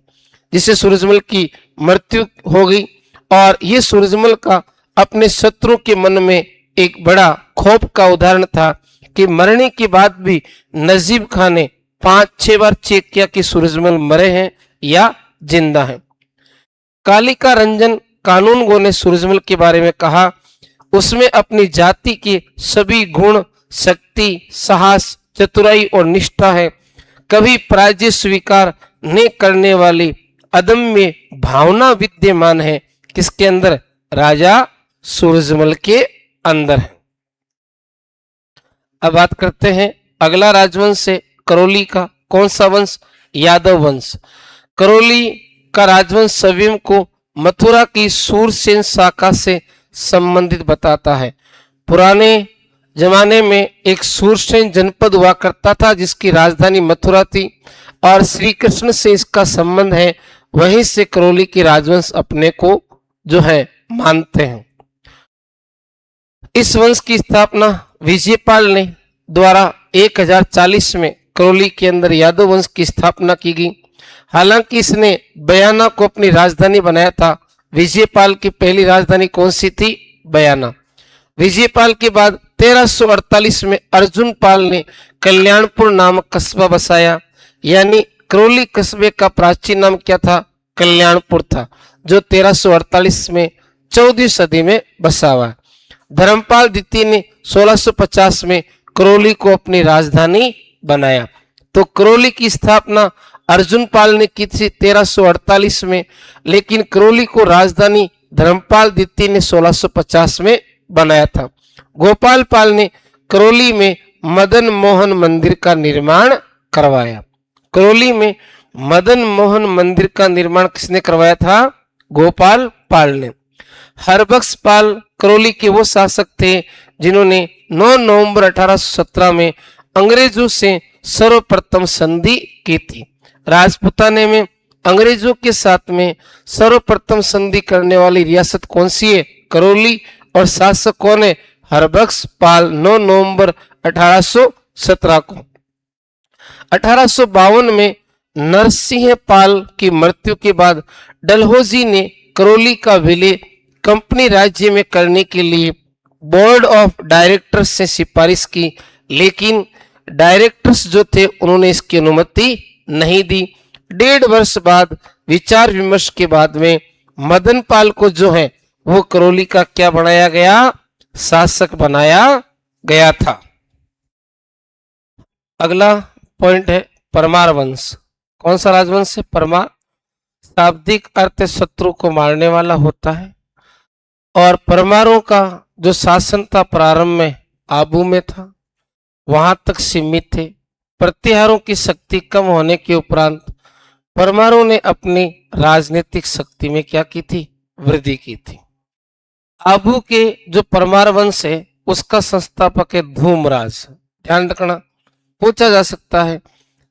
[SPEAKER 1] जिससे सूरजमल की मृत्यु हो गई। और ये सूरजमल का अपने शत्रु के मन में एक बड़ा खौफ का उदाहरण था कि मरने के बाद भी नजीब खान ने 5-6 बार चेक किया कि सूरजमल मरे हैं या जिंदा हैं। कालिका रंजन कानूनगो ने सूरजमल के बारे में कहा, उसमें अपनी जाति के सभी गुण, शक्ति, साहस, चतुराई और निष्ठा है। कभी पराजय स्वीकार न करने वाली अदम्य भावना विद्यमान है। किसके अंदर? राजा सूरजमल के अंदर है। अब बात करते हैं अगला राजवंश है करौली का। कौन सा वंश? यादव वंश। करौली का राजवंश सवियम को मथुरा की सूरसेन शाखा से संबंधित बताता है। पुराने जमाने में एक सूरसेन जनपद हुआ करता था जिसकी राजधानी मथुरा थी और श्री कृष्ण से इसका संबंध है। वहीं से करौली की राजवंश अपने को जो है मानते हैं। इस वंश की स्थापना विजयपाल ने द्वारा 1040 में करौली के अंदर यादव वंश की स्थापना की गई। हालांकि इसने बयाना को अपनी राजधानी बनाया था। विजयपाल की पहली राजधानी कौन सी थी? बयाना। विजयपाल के बाद 1348 में अर्जुन पाल ने कल्याणपुर नामक कस्बा बसाया। यानी करौली कस्बे का प्राचीन नाम क्या था? कल्याणपुर था, जो 1348 में 14वीं सदी में बसा हुआ। धर्मपाल द्वितीय ने 1650 में करौली को अपनी राजधानी बनाया। तो करौली की स्थापना अर्जुन पाल ने की थी 1348 में, लेकिन करौली को राजधानी धर्मपाल द्वितीय ने 1650 में बनाया था। गोपाल पाल ने करौली में मदन मोहन मंदिर का निर्माण करवाया। करौली में मदन मोहन मंदिर का निर्माण किसने करवाया था? गोपाल पाल ने। हरबख्श पाल करौली के वो शासक थे जिन्होंने 9 नवंबर 1817 में अंग्रेजों से सर्वप्रथम संधि की थी। राजपुताने में अंग्रेजों के साथ में सर्वप्रथम संधि करने वाली रियासत कौन सी है? करौली। और शासक कौन है? हरबख्श पाल। 9 नवंबर 1817 को। 1852 में नरसिंह पाल की मृत्यु के बाद डलहौजी ने करौली का विलय कंपनी राज्य में करने के लिए बोर्ड ऑफ डायरेक्टर्स से सिफारिश की, लेकिन डायरेक्टर्स जो थे उन्होंने इसकी अनुमति नहीं दी। 1.5 वर्ष बाद विचार विमर्श के बाद में मदन पाल को जो है वो करौली का क्या बनाया गया? शासक बनाया गया था। अगला पॉइंट है परमार वंश। कौन सा राजवंश है? परमार। शाब्दिक अर्थ शत्रु को मारने वाला होता है। और परमारों का जो शासन था प्रारंभ में आबू में था, वहां तक सीमित थे। प्रतिहारों की शक्ति कम होने के उपरांत परमारों ने अपनी राजनीतिक शक्ति में क्या की थी? वृद्धि की थी। आबू के जो परमार वंश है उसका संस्थापक है धूमराज। ध्यान रखना, पूछा जा सकता है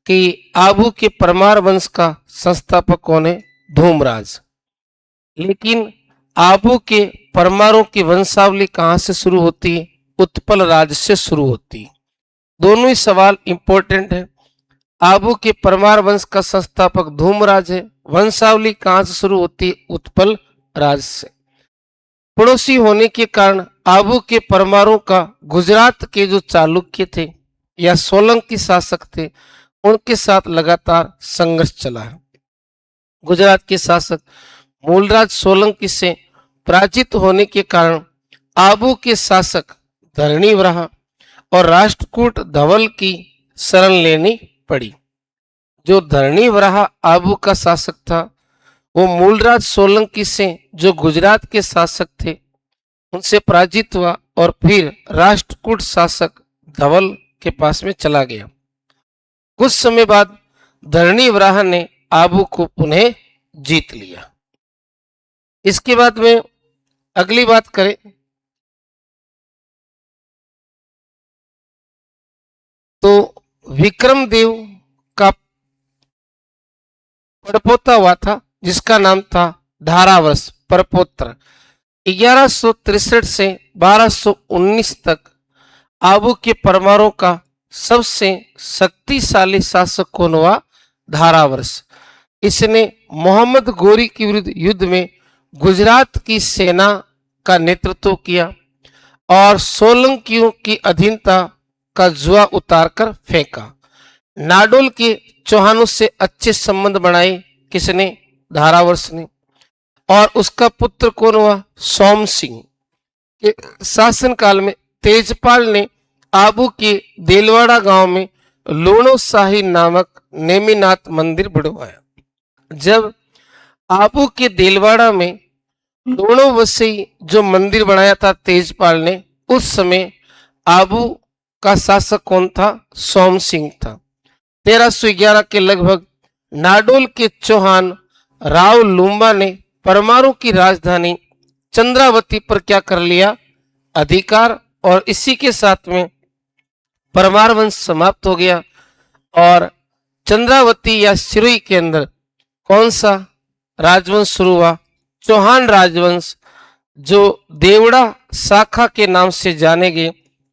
[SPEAKER 1] कि आबू के परमार वंश का संस्थापक कौन है? धूमराज। लेकिन आबू के परमारों की वंशावली कहां से शुरू होती है? उत्पल राज से शुरू होती है। दोनों ही सवाल इंपॉर्टेंट है। आबू के परमार वंश का संस्थापक धूमराज है। वंशावली कहां से शुरू होती है? उत्पल राज से। पड़ोसी होने के कारण आबू के परमारों का गुजरात के जो चालुक्य थे या सोलंकी शासक थे उनके साथ लगातार संघर्ष चला है। गुजरात के शासक मूलराज सोलंकी से पराजित होने के कारण आबू के शासक धरणीवराह और राष्ट्रकूट धवल की शरण लेनी पड़ी। जो धरणीवराह आबू का शासक था वो मूलराज सोलंकी से जो गुजरात के शासक थे उनसे पराजित हुआ और फिर राष्ट्रकूट शासक धवल के पास में चला गया। कुछ समय बाद धरणीवराह ने आबू को पुनः जीत लिया। इसके बाद में अगली बात करें तो विक्रमदेव का परपोता हुआ था जिसका नाम था धारावर्ष परपोत्र। 1163 से 1219 तक आबू के परमारों का सबसे शक्तिशाली शासक कौन हुआ? धारावर्ष। इसने मोहम्मद गोरी के विरुद्ध युद्ध में गुजरात की सेना का नेतृत्व किया और सोलंकियों की अधीनता का जुआ उतारकर फेंका। नाडोल के चौहानों से अच्छे संबंध बनाए किसने? धारावर्ष ने। और उसका पुत्र कौन हुआ? सोम सिंह। के शासनकाल में तेजपाल ने आबू के देलवाड़ा गांव में लोणो शाही नामक नेमिनाथ मंदिर बढ़वाया। जब आबू के देलवाड़ा में लोणो वसई जो मंदिर बनाया था तेजपाल ने, उस समय आबू का शासक कौन था? सोम सिंह था। 1311 के लगभग नाडोल के चौहान राव लुम्बा ने परमारों की राजधानी चंद्रावती पर क्या कर लिया? अधिकार। और इसी के साथ में परमार वंश समाप्त हो गया और चंद्रावती या सिरोही के अंदर कौन सा राजवंश शुरू हुआ? चौहान राजवंश, जो देवड़ा शाखा के नाम से जाने गए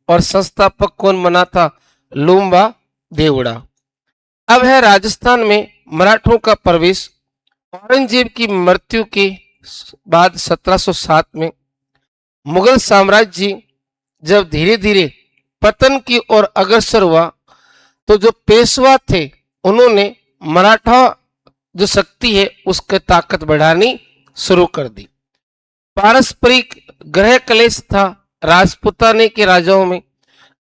[SPEAKER 1] और संस्थापक कौन बना था? लुम्बा देवड़ा। अब है राजस्थान में मराठों का प्रवेश। औरंगजेब की मृत्यु के बाद 1707 में मुगल साम्राज्य जब धीरे धीरे पतन की ओर अग्रसर हुआ तो जो पेशवा थे उन्होंने मराठा जो शक्ति है उसकी ताकत बढ़ानी शुरू कर दी। पारस्परिक ग्रह क्लेश था राजपुताने के राजाओं में,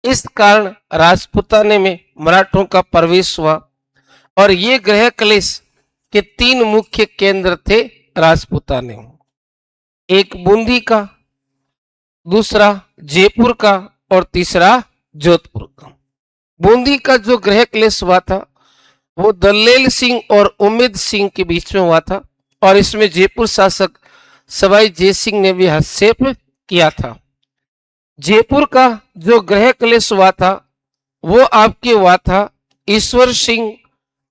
[SPEAKER 1] इस कारण राजपुताने में मराठों का प्रवेश हुआ और ये ग्रह क्लेश के 3 मुख्य केंद्र थे राजपुताने। एक बूंदी का, दूसरा जयपुर का और तीसरा जोधपुर का। बूंदी का जो ग्रह क्लेश हुआ था वो दल्लेल सिंह और उम्मीद सिंह के बीच में हुआ था और इसमें जयपुर शासक सवाई जय सिंह ने भी हस्तक्षेप किया था। जयपुर का जो ग्रह क्लेश हुआ था वो आपके हुआ था ईश्वर सिंह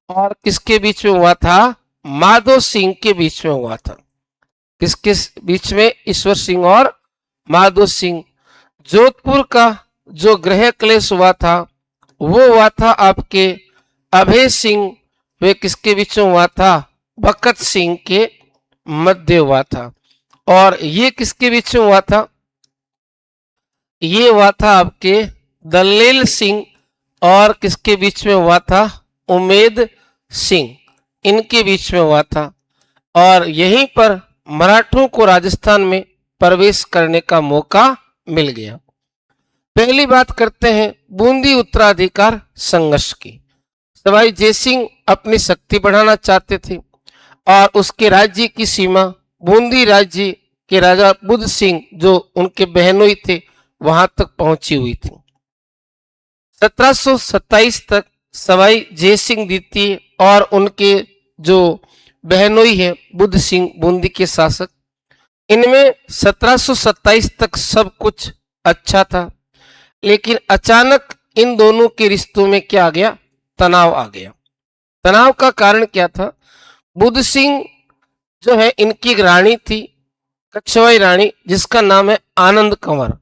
[SPEAKER 1] और किसके बीच में हुआ था? माधो सिंह के बीच में हुआ था। किसके बीच में? ईश्वर सिंह और माधो सिंह। जोधपुर का जो ग्रह क्लेश हुआ था वो हुआ था आपके अभय सिंह, वे किसके बीच में हुआ था? भगत सिंह के मध्य हुआ था। और ये किसके बीच में हुआ था? ये हुआ था आपके दल्लेल सिंह और किसके बीच में हुआ था? उम्मेद सिंह, इनके बीच में हुआ था। और यहीं पर मराठों को राजस्थान में प्रवेश करने का मौका मिल गया। पहली बात करते हैं बूंदी उत्तराधिकार संघर्ष की। सवाई जयसिंह अपनी शक्ति बढ़ाना चाहते थे और उसके राज्य की सीमा बूंदी राज्य के राजा बुद्ध सिंह जो उनके बहनोई थे वहां तक पहुंची हुई थी। 1727 तक सवाई जयसिंह द्वितीय और उनके जो बहनोई है बुद्ध सिंह बूंदी के शासक, इनमें 1727 तक सब कुछ अच्छा था, लेकिन अचानक इन दोनों के रिश्तों में क्या आ गया? तनाव आ गया। तनाव का कारण क्या था? बुद्ध सिंह जो है इनकी एक रानी थी, कछवाई रानी, जिसका नाम है आनंद कंवर,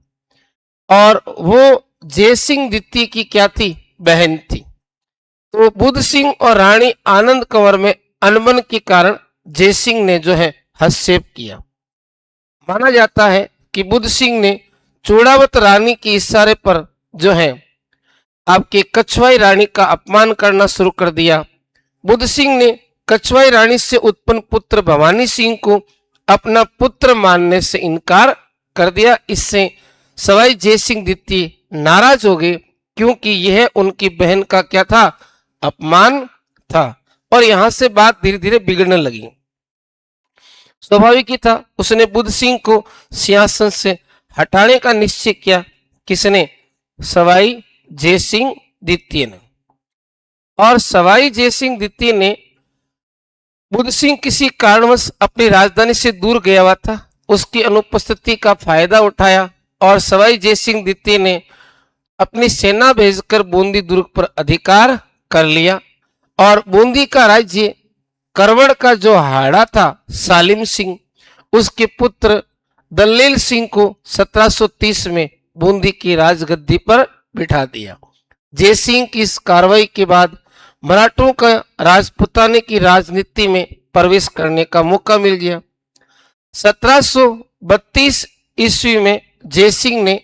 [SPEAKER 1] और वो जयसिंह द्वितीय की क्या थी? बहन थी। तो बुद्ध सिंह और रानी आनंद कंवर में अनबन के कारण जयसिंह ने जो है हस्तक्षेप किया। माना जाता है कि बुद्ध सिंह ने चूड़ावत रानी के इशारे पर जो है आपके कछवाई रानी का अपमान करना शुरू कर दिया। बुद्ध सिंह ने कछवाई रानी से उत्पन्न पुत्र भवानी सिंह को अपना पुत्र मानने से इनकार कर दिया। इससे सवाई जयसिंह द्वितीय नाराज हो गए क्योंकि यह उनकी बहन का क्या था? अपमान था। और यहां से बात धीरे धीरे बिगड़ने लगी। स्वाभाविक ही था, उसने बुद्ध सिंह को सिंहासन से हटाने का निश्चय किया। किसने? सवाई जयसिंह द्वितीय ने। और सवाई जयसिंह द्वितीय ने बुद्ध सिंह किसी कारणवश अपनी राजधानी से दूर गया हुआ था। उसकी अनुपस्थिति का फायदा उठाया और सवाई जयसिंह द्वितीय ने अपनी सेना भेजकर बूंदी दुर्ग पर अधिकार कर लिया और बूंदी का राज्य करवड़ का जो हाड़ा था सालिम सिंह, उसके पुत्र दल्लेल सिंह को 1730 में बूंदी की राजगद्दी पर बिठा दिया। जयसिंह की इस कार्रवाई के बाद मराठों का राजपुताने की राजनीति में प्रवेश करने का मौका मिल गया। 1732 ईस्वी में जयसिंह ने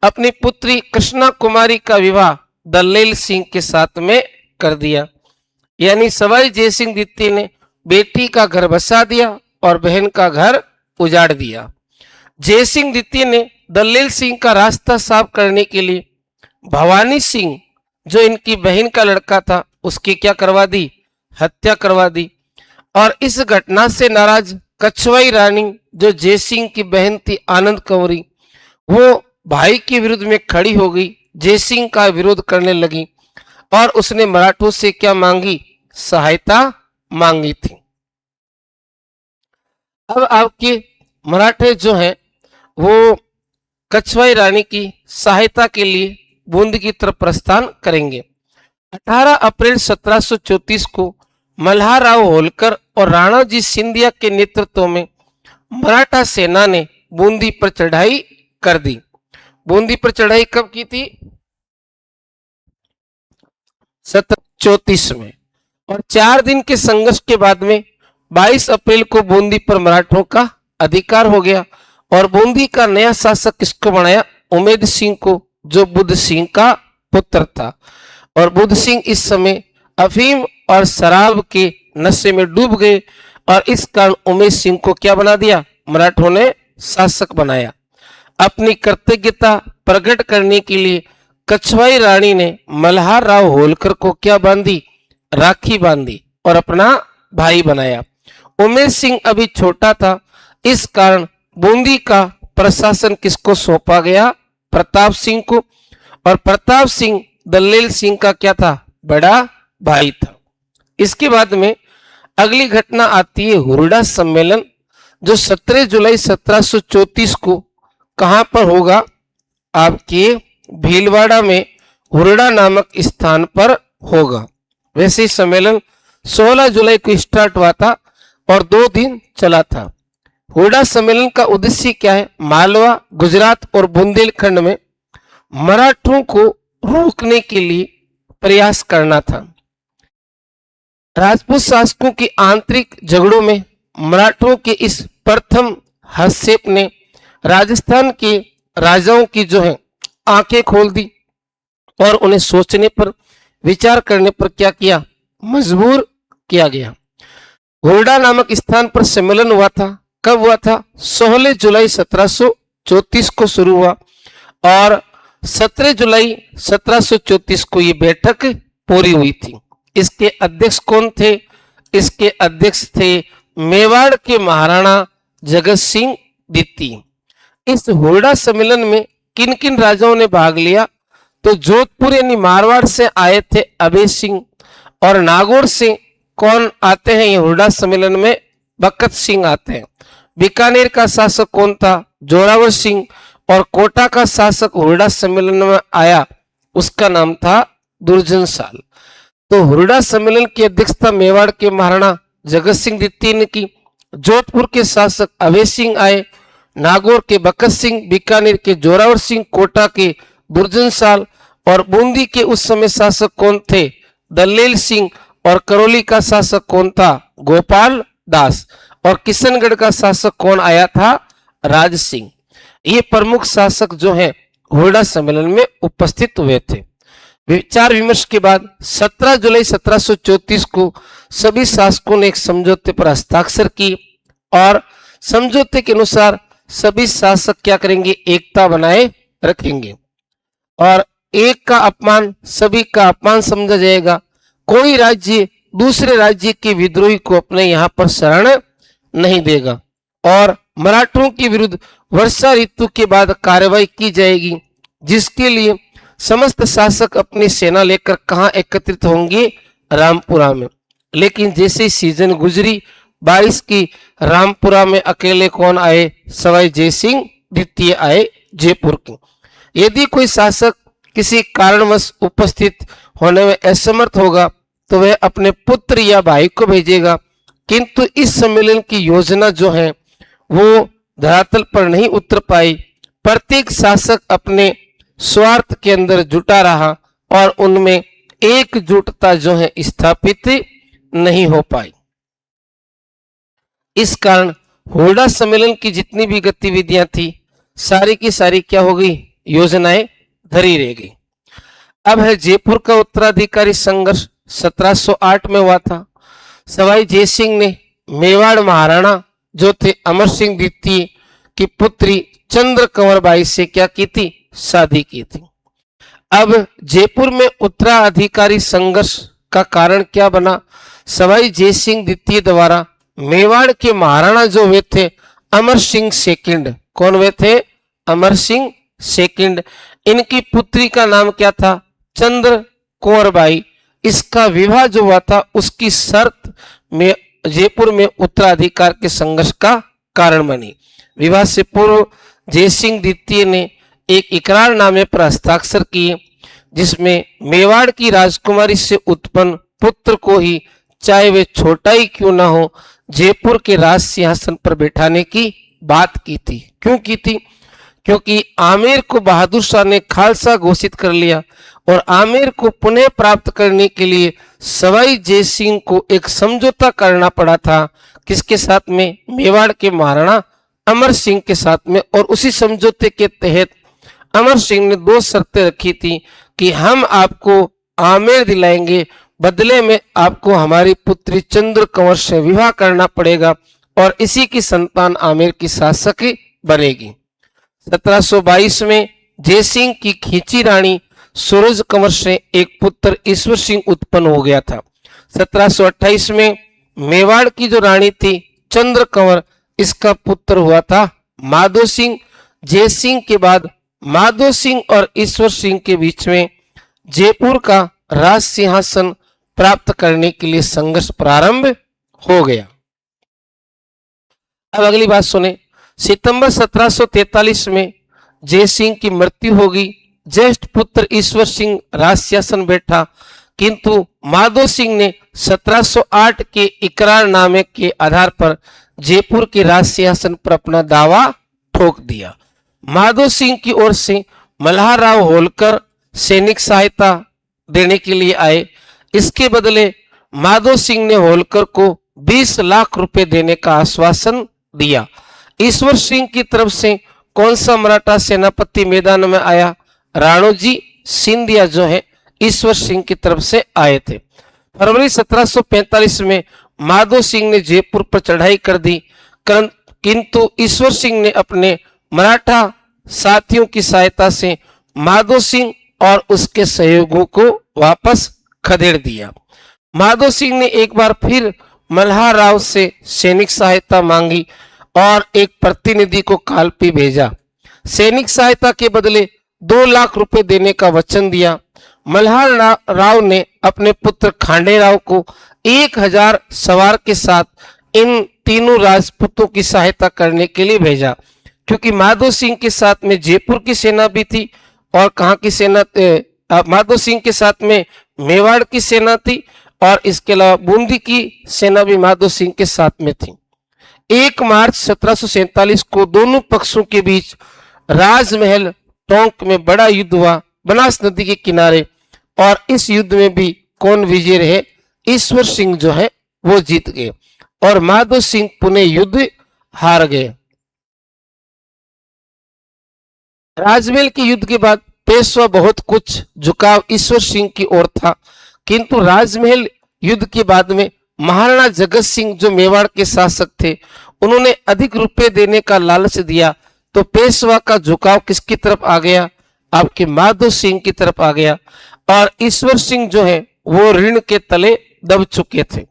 [SPEAKER 1] अपनी पुत्री कृष्णा कुमारी का विवाह दल्लेल सिंह के साथ में कर दिया, यानी सवाई जयसिंह द्वितीय ने बेटी का घर बसा दिया और बहन का घर उजाड़ दिया। जयसिंह द्वितीय ने दल्लेल सिंह का रास्ता साफ करने के लिए भवानी सिंह, जो इनकी बहन का लड़का था, उसकी क्या करवा दी, हत्या करवा दी। और इस घटना से नाराज कछवाई रानी, जो जयसिंह की बहन थी आनंद कंवरी, वो भाई के विरुद्ध में खड़ी हो गई, जयसिंह का विरोध करने लगी और उसने मराठों से क्या मांगी, सहायता मांगी थी। अब आपके मराठे जो हैं वो कछवाई रानी की सहायता के लिए बूंदी की तरफ प्रस्थान करेंगे। 18 अप्रैल 1734 को मल्हारराव होलकर और राणाजी सिंधिया के नेतृत्व में मराठा सेना ने बूंदी पर चढ़ाई कर दी। बूंदी पर चढ़ाई कब की थी, 1734 में। और 4 दिन के संघर्ष के बाद में 22 अप्रैल को बूंदी पर मराठों का अधिकार हो गया और बूंदी का नया शासक किसको बनाया, उमेद सिंह को, जो बुद्ध सिंह का पुत्र था। और बुद्ध सिंह इस समय अफीम और शराब के नशे में डूब गए और इस कारण उमेद सिंह को क्या बना दिया, मराठों ने शासक बनाया। अपनी कृतज्ञता प्रकट करने के लिए कछवाई रानी ने मल्हारराव होलकर को क्या बांधी, राखी बांधी और अपना भाई बनाया। उमेद सिंह अभी छोटा था, इस कारण बूंदी का प्रशासन किसको सौंपा गया, प्रताप सिंह को। और प्रताप सिंह दल्लेल सिंह का क्या था, बड़ा भाई था। इसके बाद में अगली घटना आती है हुरडा सम्मेलन, जो 17 जुलाई 1734 को कहां पर होगा, आपके भीलवाड़ा में हुरडा नामक स्थान पर होगा। वैसे सम्मेलन 16 जुलाई को स्टार्ट हुआ था और 2 दिन चला था। हुरडा सम्मेलन का उद्देश्य क्या है, मालवा, गुजरात और बुंदेलखंड में मराठों को रोकने के लिए प्रयास करना था। राजपूत शासकों के आंतरिक झगड़ों में मराठों के इस प्रथम हस्तक्षेप ने राजस्थान के राजाओं की जो है आंखें खोल दी और उन्हें सोचने पर, विचार करने पर क्या किया, मजबूर किया गया। हुरडा नामक स्थान पर सम्मेलन हुआ था। कब हुआ था, 16 जुलाई 1734 को शुरू हुआ और 17 जुलाई 1734 को ये बैठक पूरी हुई थी। इसके अध्यक्ष कौन थे, इसके अध्यक्ष थे मेवाड़ के महाराणा जगत सिंह द्वितीय। इस हुरडा सम्मेलन में किन किन राजाओं ने भाग लिया, तो जोधपुर यानी मारवाड़ से आए थे अभय सिंह और नागौर से कौन आते हैं ये हुरडा सम्मेलन में, बकत सिंह आते हैं। बीकानेर का शासक कौन था, जोरावर सिंह। और कोटा का शासक हुरडा सम्मेलन में आया, उसका नाम था दुर्जन साल। तो हुरडा सम्मेलन की अध्यक्षता मेवाड़ के महाराणा जगत सिंह द्वितीय ने की। जोधपुर के शासक अभय सिंह आए, नागौर के बकत सिंह, बीकानेर के जोरावर सिंह, कोटा के दुर्जन साल और बूंदी के उस समय शासक कौन थे, दल्लेल सिंह। और करौली का शासक कौन था, गोपाल दास। और किशनगढ़ का शासक कौन आया था, राज सिंह। ये प्रमुख शासक जो हैं हुरडा सम्मेलन में उपस्थित हुए थे। विचार विमर्श के बाद 17 जुलाई 1734 को सभी शासकों ने एक समझौते पर हस्ताक्षर की और समझौते के अनुसार सभी शासक क्या करेंगे, एकता बनाए रखेंगे और एक का अपमान सभी का अपमान समझा जाएगा। कोई राज्य दूसरे राज्य के विद्रोही को अपने यहाँ पर शरण नहीं देगा और मराठों के विरुद्ध वर्षा ऋतु के बाद कार्रवाई की जाएगी, जिसके लिए समस्त शासक अपनी सेना लेकर कहां एकत्रित होंगे, रामपुरा में। लेकिन जैसे सीजन गुजरी 22 की, रामपुरा में अकेले कौन आए? सवाई जयसिंह द्वितीय आए जयपुर के। यदि कोई शासक किसी कारणवश उपस्थित होने में असमर्थ होगा तो वह अपने पुत्र या भाई को भेजेगा, किंतु इस सम्मेलन की योजना जो है वो धरातल पर नहीं उतर पाई। प्रत्येक शासक अपने स्वार्थ के अंदर जुटा रहा और उनमें एकजुटता जो है स्थापित नहीं हो पाई। इस कारण हुडा सम्मेलन की जितनी भी गतिविधियां थी सारी की सारी क्या हो गई? योजनाएं धरी रह गई। अब है जयपुर का उत्तराधिकारी संघर्ष 1708 में हुआ था। सवाई जयसिंह ने मेवाड़ महाराणा जो थे अमर सिंह द्वितीय की पुत्री चंद्र कंवर बाई से क्या की थी? शादी की थी। अब जयपुर में उत्तराधिकारी संघर्ष का कारण क्या बना? सवाई जयसिंह द्वितीय द्वारा मेवाड़ के महाराणा जो वे थे अमर सिंह सेकंड, कौन वे थे? अमर सिंह सेकंड, इनकी पुत्री का नाम क्या था? चंद्र कंवर बाई। इसका विवाह जो हुआ था उसकी शर्त में जयपुर में उत्तराधिकार के संघर्ष का कारण बनी। विवाह से पूर्व जयसिंह द्वितीय ने एक इकरारनामे पर हस्ताक्षर किए जिसमें मेवाड़ की राजकुमारी से उत्पन्न पुत्र को ही, चाहे वे छोटा ही क्यों ना हो, जयपुर के राज सिंहासन पर बैठाने की बात की थी। क्यों की थी? क्योंकि आमेर को बहादुर शाह ने खालसा घोषित कर लिया और आमेर को पुनः प्राप्त करने के लिए सवाई जयसिंह को एक समझौता करना पड़ा था। किसके साथ में? मेवाड़ के महाराणा अमर सिंह के साथ में। और उसी समझौते के तहत अमर सिंह ने दो शर्तें रखी थी कि हम आपको आमेर दिलाएंगे, बदले में आपको हमारी पुत्री चंद्र कंवर से विवाह करना पड़ेगा और इसी की संतान आमेर की शासक बनेगी। 1722 में जयसिंह की खींची रानी सूरज कंवर से एक पुत्र ईश्वर सिंह उत्पन्न हो गया था। 1728 में मेवाड़ की जो रानी थी चंद्र कंवर, इसका पुत्र हुआ था माधो सिंह। जयसिंह के बाद माधो सिंह और ईश्वर सिंह के बीच में जयपुर का राज सिंहासन प्राप्त करने के लिए संघर्ष प्रारंभ हो गया। अब अगली बात सुने। सितंबर 1743 में जयसिंह की मृत्यु होगी। ज्येष्ठ पुत्र ईश्वर सिंह राज सिंहासन बैठा, किंतु माधो सिंह ने 1708 के इकरारनामे के आधार पर जयपुर के राज सिंहासन पर अपना दावा ठोक दिया। माधो सिंह की ओर से मल्हार राव होलकर सैनिक सहायता देने के लिए आए। इसके बदले माधो सिंह ने होलकर को 20 लाख रुपए देने का आश्वासन दिया। ईश्वर सिंह की तरफ से कौन सा मराठा सेनापति मैदान में आया? राणोजी सिंधिया जो है ईश्वर सिंह की तरफ से आए थे। फरवरी 1745 में माधो सिंह ने जयपुर पर चढ़ाई कर दी, किंतु ईश्वर सिंह ने अपने मराठा साथियों की सहायता से माधो सिंह और उसके सहयोगियों को वापस खदेड़ दिया। माधो सिंह ने एक बार फिर मल्हार राव से सैनिक सहायता मांगी और एक प्रतिनिधि को कालपी भेजा। सैनिक सहायता के बदले 2 लाख रुपए देने का वचन दिया। मल्हार राव ने अपने पुत्र खांडे राव को 1000 सवार के साथ इन तीनों राजपूतों की सहायता करने के लिए भेजा, क्योंकि माधो सिंह के साथ में जयपुर की सेना भी थी और कहाँ की सेना? माधो सिंह के साथ में मेवाड़ की सेना थी और इसके अलावा बूंदी की सेना भी माधो सिंह के साथ में थी। 1 मार्च 1747 को दोनों पक्षों के बीच राजमहल टोंक में बड़ा युद्ध हुआ, बनास नदी के किनारे, और इस युद्ध में भी कौन विजय रहे? ईश्वर सिंह जो है वो जीत गए और माधो सिंह पुनः युद्ध हार गए। राजमहल के युद्ध के बाद पेशवा बहुत कुछ झुकाव ईश्वर सिंह की ओर था, किंतु राजमहल युद्ध के बाद में महाराणा जगत सिंह जो मेवाड़ के शासक थे, उन्होंने अधिक रुपए देने का लालच दिया, तो पेशवा का झुकाव किसकी तरफ आ गया? आपके माधो सिंह की तरफ आ गया और ईश्वर सिंह जो है वो ऋण के तले दब चुके थे।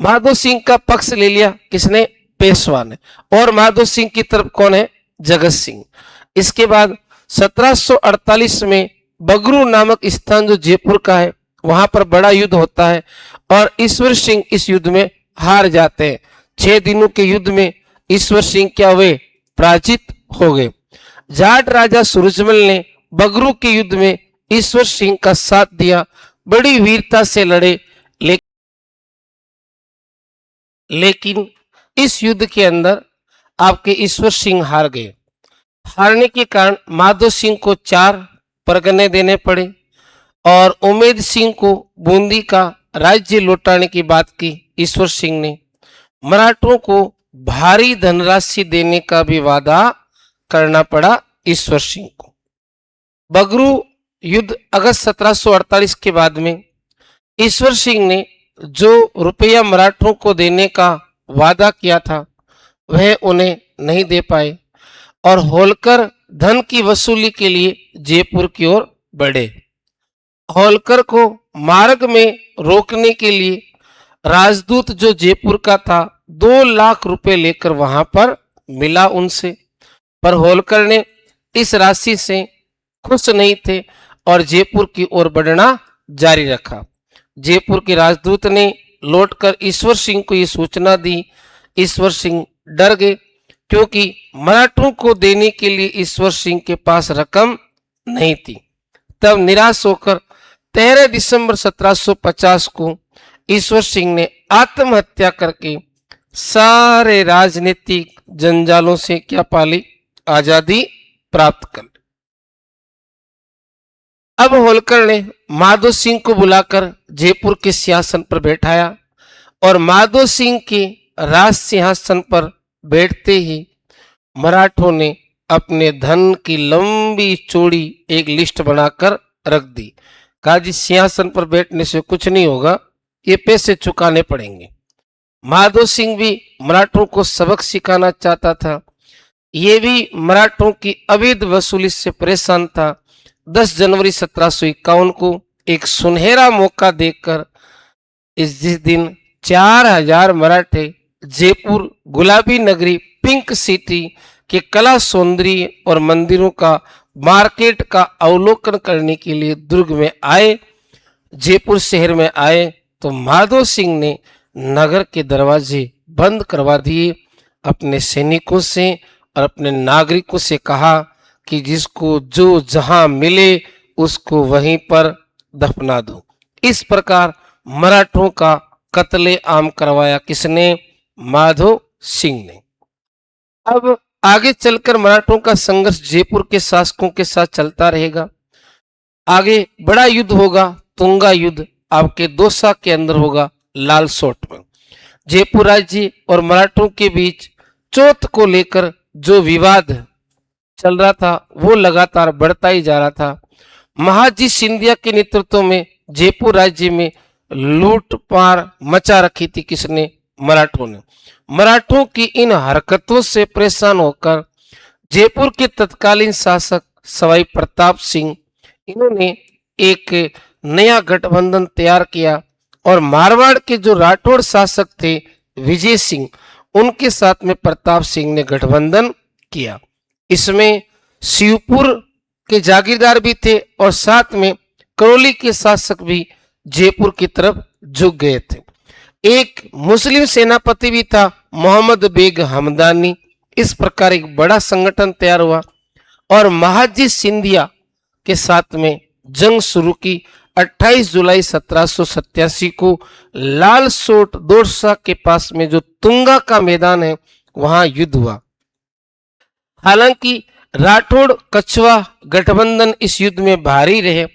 [SPEAKER 1] माधो सिंह का पक्ष ले लिया किसने? पेशवा ने। और माधो सिंह की तरफ कौन है? जगत सिंह। इसके बाद 1748 में बगरू नामक स्थान जो जयपुर का है वहां पर बड़ा युद्ध होता है और ईश्वर सिंह इस युद्ध में हार जाते हैं। 6 दिनों के युद्ध में ईश्वर सिंह क्या हुए, पराजित हो गए। जाट राजा सूरजमल ने बगरू के युद्ध में ईश्वर सिंह का साथ दिया, बड़ी वीरता से लड़े, लेकिन इस युद्ध के अंदर आपके ईश्वर सिंह हार गए। हारने के कारण माधो सिंह को 4 परगने देने पड़े और उमेद सिंह को बूंदी का राज्य लौटाने की बात की ईश्वर सिंह ने। मराठों को भारी धनराशि देने का भी वादा करना पड़ा ईश्वर सिंह को। बगरू युद्ध अगस्त 1748 के बाद में ईश्वर सिंह ने जो रुपया मराठों को देने का वादा किया था वह उन्हें नहीं दे पाए और होलकर धन की वसूली के लिए जयपुर की ओर बढ़े। होलकर को मार्ग में रोकने के लिए राजदूत जो जयपुर का था 2 लाख रुपए लेकर वहां पर मिला उनसे, पर होलकर ने इस राशि से खुश नहीं थे और जयपुर की ओर बढ़ना जारी रखा। जयपुर के राजदूत ने लौटकर ईश्वर सिंह को ये सूचना दी। ईश्वर सिंह डर गए क्योंकि मराठों को देने के लिए ईश्वर सिंह के पास रकम नहीं थी। तब निराश होकर 13 दिसंबर 1750 को ईश्वर सिंह ने आत्महत्या करके सारे राजनीतिक जंजालों से क्या पाली, आजादी प्राप्त कर। अब होलकर ने माधो सिंह को बुलाकर जयपुर के सिंहासन पर बैठाया और माधो सिंह के राज सिंहासन पर बैठते ही मराठों ने अपने धन की लंबी चौड़ी एक लिस्ट बनाकर रख दी। कहा जी सिंहासन पर बैठने से कुछ नहीं होगा, ये पैसे चुकाने पड़ेंगे। माधो सिंह भी मराठों को सबक सिखाना चाहता था, ये भी मराठों की अवैध वसूली से परेशान था। 10 जनवरी 1751 को एक सुनहरा मौका देखकर जिस दिन 4000 मराठे जयपुर गुलाबी नगरी पिंक सिटी के कला सौंदर्य और मंदिरों का मार्केट का अवलोकन करने के लिए दुर्ग में आए, जयपुर शहर में आए, तो माधो सिंह ने नगर के दरवाजे बंद करवा दिए। अपने सैनिकों से और अपने नागरिकों से कहा कि जिसको जो जहां मिले उसको वहीं पर दफना दो। इस प्रकार मराठों का कत्ले आम करवाया किसने, माधो सिंह ने। अब आगे चलकर मराठों का संघर्ष जयपुर के शासकों के साथ चलता रहेगा। आगे बड़ा युद्ध होगा, तुंगा युद्ध आपके दौसा के अंदर होगा, लालसोट में। जयपुर राज्य और मराठों के बीच चौथ को लेकर जो विवाद चल रहा था वो लगातार बढ़ता ही जा रहा था। महाजी सिंधिया के नेतृत्व में जयपुर राज्य में लूटपाट मचा रखी थी किसने, मराठों ने। मराठों की इन हरकतों से परेशान होकर जयपुर के तत्कालीन शासक सवाई प्रताप सिंह, इन्होंने एक नया गठबंधन तैयार किया और मारवाड़ के जो राठौड़ शासक थे विजय सिंह, उनके साथ में प्रताप सिंह ने गठबंधन किया। इसमें शिवपुर के जागीरदार भी थे और साथ में करौली के शासक भी जयपुर की तरफ झुक गए थे। एक मुस्लिम सेनापति भी था मोहम्मद बेग हमदानी। इस प्रकार एक बड़ा संगठन तैयार हुआ और महाजी सिंधिया के साथ में जंग शुरू की। 28 जुलाई 1787 को लालसोट दौसा के पास में जो तुंगा का मैदान है वहां युद्ध हुआ। हालांकि राठौड़ कछवा गठबंधन इस युद्ध में भारी रहे,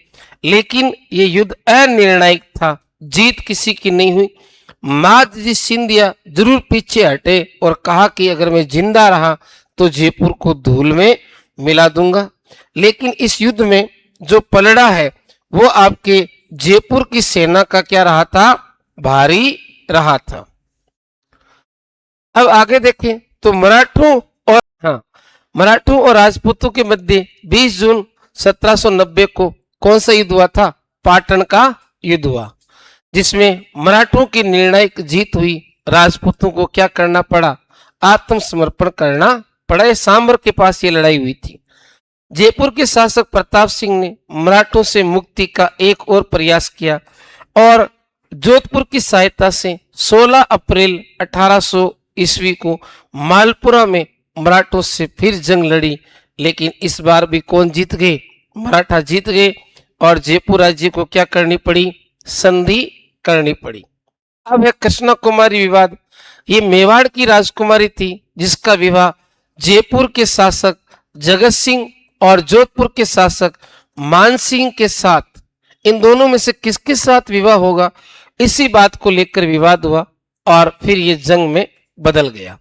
[SPEAKER 1] लेकिन ये युद्ध अनिर्णायक था, जीत किसी की नहीं हुई। महाजी सिंधिया जरूर पीछे हटे और कहा कि अगर मैं जिंदा रहा तो जयपुर को धूल में मिला दूंगा। लेकिन इस युद्ध में जो पलड़ा है वो आपके जयपुर की सेना का क्या रहा था, भारी रहा था। अब आगे देखें तो मराठों और राजपूतों के मध्य 20 जून 1790 को कौन सा युद्ध हुआ था, पाटन का युद्ध हुआ, जिसमें मराठों की निर्णायक जीत हुई। राजपूतों को क्या करना पड़ा, आत्मसमर्पण करना पड़ा। ये सांबर के पास ये लड़ाई हुई थी। जयपुर के शासक प्रताप सिंह ने मराठों से मुक्ति का एक और प्रयास किया और जोधपुर की सहायता से 16 अप्रैल 1800 ईस्वी को मालपुरा में मराठों से फिर जंग लड़ी, लेकिन इस बार भी कौन जीत गए? मराठा जीत गए और जयपुर राज्य को क्या करनी पड़ी? संधि करनी पड़ी। अब है कृष्णा कुमारी विवाद। ये मेवाड़ की राजकुमारी थी जिसका विवाह जयपुर के शासक जगत सिंह और जोधपुर के शासक मान सिंह के साथ, इन दोनों में से किसके साथ विवाह होगा, इसी बात को लेकर विवाद हुआ और फिर ये जंग में बदल गया।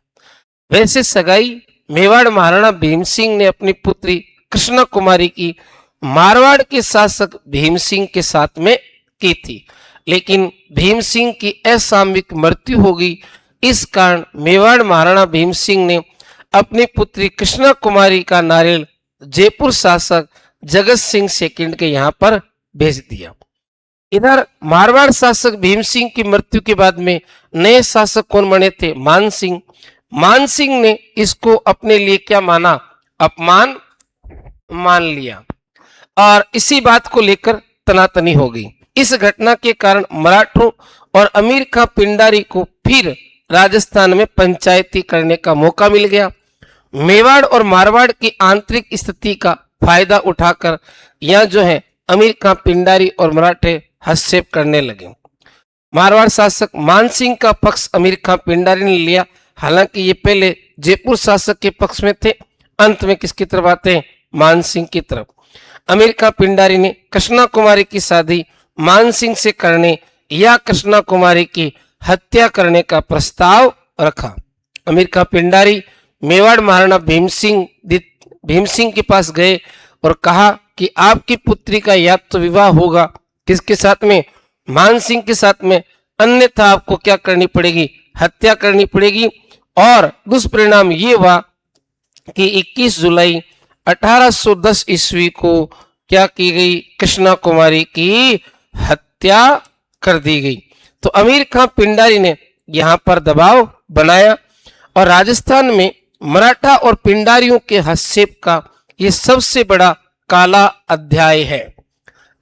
[SPEAKER 1] वैसे सगाई मेवाड़ महाराणा भीम सिंह ने अपनी पुत्री कृष्णा कुमारी की मारवाड़ के शासक भीम सिंह के साथ में की थी, लेकिन भीम सिंह की असामयिक मृत्यु हो गई। इस कारण मेवाड़ महाराणा भीम सिंह ने अपनी पुत्री कृष्णा कुमारी का नारियल जयपुर शासक जगत सिंह सेकंड के यहाँ पर भेज दिया। इधर मारवाड़ शासक भीम सिंह की मृत्यु के बाद में नए शासक कौन बने थे? मान सिंह। मान सिंह ने इसको अपने लिए क्या माना? अपमान मान लिया और इसी बात को लेकर तनातनी हो गई। इस घटना के कारण मराठों और अमीर खां पिंडारी को फिर राजस्थान में पंचायती करने का मौका मिल गया। मेवाड़ और मारवाड़ की आंतरिक स्थिति का फायदा उठाकर यह जो है अमीर खां पिंडारी और मराठे हस्तक्षेप करने लगे। मारवाड़ शासक मान सिंह का पक्ष अमीर खां पिंडारी ने लिया, हालांकि ये पहले जयपुर शासक के पक्ष में थे। अंत में किसकी तरफ आते हैं? मान सिंह की तरफ। अमीर खां पिंडारी ने कृष्णा कुमारी की शादी मान सिंह से करने या कृष्णा कुमारी की हत्या करने का प्रस्ताव रखा। अमीर खां पिंडारी मेवाड़ महाराणा भीम सिंह के पास गए और कहा कि आपकी पुत्री का या तो विवाह होगा किसके साथ में? मान सिंह के साथ में, अन्यथा आपको क्या करनी पड़ेगी? हत्या करनी पड़ेगी। और दुष्परिणाम ये हुआ कि 21 जुलाई 1810 ईस्वी को क्या की गई? कृष्णा कुमारी की हत्या कर दी गई। तो अमीर खां पिंडारी ने यहाँ पर दबाव बनाया और राजस्थान में मराठा और पिंडारियों के हस्तक्षेप का ये सबसे बड़ा काला अध्याय है।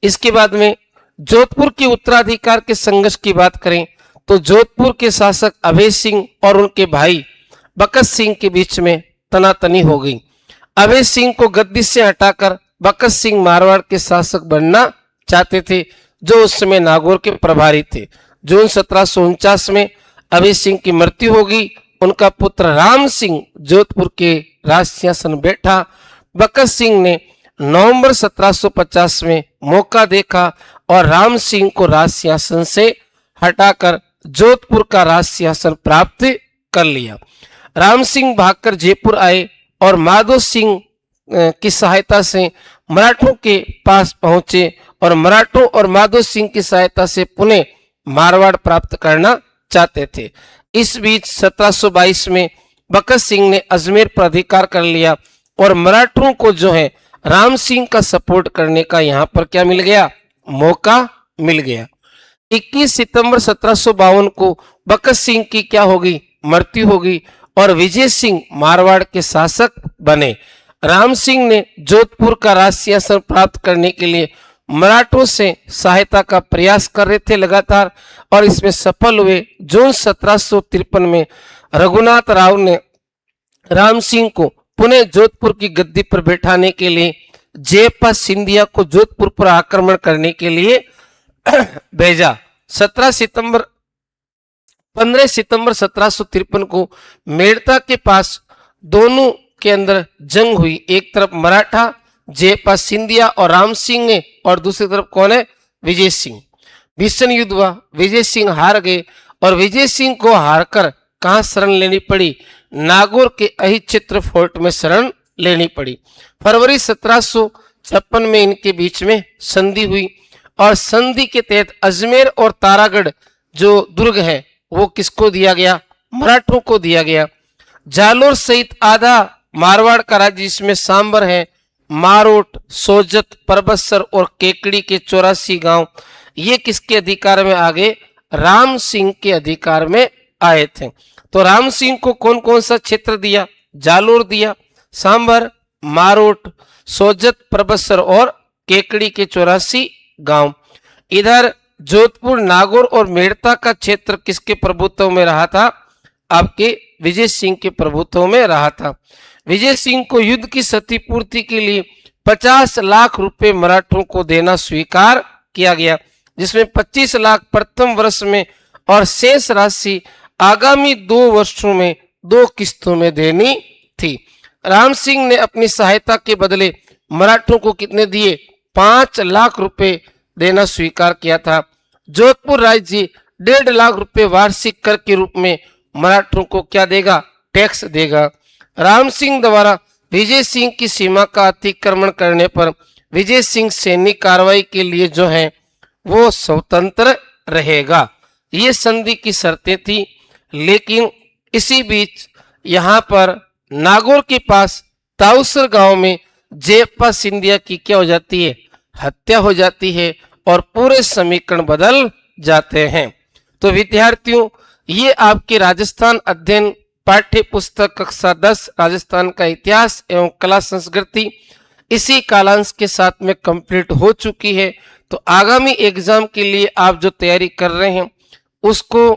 [SPEAKER 1] इसके बाद में जोधपुर के उत्तराधिकार के संघर्ष की बात करें तो जोधपुर के शासक अभय सिंह और उनके भाई बकत सिंह के बीच में तनातनी हो गई। अभय सिंह को गद्दी से हटाकर बकत सिंह मारवाड़ के शासक बनना चाहते थे, जो उस समय नागौर के प्रभारी थे। जून 1749 में अभय सिंह की मृत्यु हो गई। उनका पुत्र राम सिंह जोधपुर के राज सिंहासन बैठा। बकत सिंह ने नवंबर 1750 में मौका देखा और राम सिंह को राज सिंहासन से हटाकर जोधपुर का राज सिंहासन प्राप्त कर लिया। राम सिंह भागकर जयपुर आए और माधो सिंह की सहायता से मराठों के पास पहुंचे और मराठों और माधो सिंह की सहायता से पुनः मारवाड़ प्राप्त करना चाहते थे। इस बीच 1722 में बकत सिंह ने अजमेर पर अधिकार कर लिया और मराठों को जो है राम सिंह का सपोर्ट करने का यहाँ पर क्या मिल गया? मौका मिल गया। 21 सितंबर 1752 को बकत सिंह की क्या होगी? मृत्यु होगी और विजय सिंह मारवाड़ के शासक बने। राम सिंह ने जोधपुर का राज सिंहासन प्राप्त करने के लिए मराठों से सहायता का प्रयास कर रहे थे लगातार और इसमें सफल हुए। जून 1753 में रघुनाथ राव ने राम सिंह को पुनः जोधपुर की गद्दी पर बैठाने के लिए जयपा सिंधिया को जोधपुर पर आक्रमण करने के लिए भेजा। 15 सितंबर 1753 को मेड़ता के पास दोनों के अंदर जंग हुई। एक तरफ मराठा जयपा सिंधिया और राम सिंह है और दूसरी तरफ कौन है? विजय सिंह। भीषण युद्ध हुआ। विजय सिंह हार गए और विजय सिंह को हारकर कहां शरण लेनी पड़ी? नागौर के अहिचित्र फोर्ट में शरण लेनी पड़ी। फरवरी 1756 में इनके बीच में संधि हुई और संधि के तहत अजमेर और तारागढ़ जो दुर्ग है वो किसको दिया गया? मराठों को दिया गया। जालोर सहित आधा मारवाड़ का राज्य, इसमें सांबर है, मारोट, सोजत, परबत्सर और केकड़ी के 84 गांव, ये किसके अधिकार में आ गए? राम सिंह के अधिकार में आए थे। तो राम सिंह को कौन कौन सा क्षेत्र दिया? जालोर दिया, सांबर, मारोट, सोजत, परबत्सर और केकड़ी के 84 गांव। इधर जोधपुर, नागौर और मेड़ता का क्षेत्र किसके प्रभुत्व में रहा था? आपके विजय सिंह के प्रभुत्व में रहा था। विजय सिंह को युद्ध की क्षतिपूर्ति के लिए 50 लाख रुपए मराठों को देना स्वीकार किया गया, जिसमें 25 लाख प्रथम वर्ष में और शेष राशि आगामी 2 वर्षों में 2 किस्तों में देनी थी। राम सिंह ने अपनी सहायता के बदले मराठों को कितने दिए? 5 लाख रुपए देना स्वीकार किया था। जोधपुर राज्य 1.5 लाख रुपए वार्षिक कर के रूप में मराठों को क्या देगा? टैक्स देगा। राम सिंह द्वारा विजय सिंह की सीमा का अतिक्रमण करने पर विजय सिंह सैनिक कार्रवाई के लिए जो है वो स्वतंत्र रहेगा। ये संधि की शर्तें थी। लेकिन इसी बीच यहाँ पर नागौर के पास ताउसर गांव में जयप्पा सिंधिया की क्या हो जाती है? हत्या हो जाती है और पूरे समीकरण बदल जाते हैं। तो विद्यार्थियों, ये आपके राजस्थान अध्ययन पाठ्य पुस्तक कक्षा 10 राजस्थान का इतिहास एवं कला संस्कृति इसी कालांश के साथ में कंप्लीट हो चुकी है। तो आगामी एग्जाम के लिए आप जो तैयारी कर रहे हैं उसको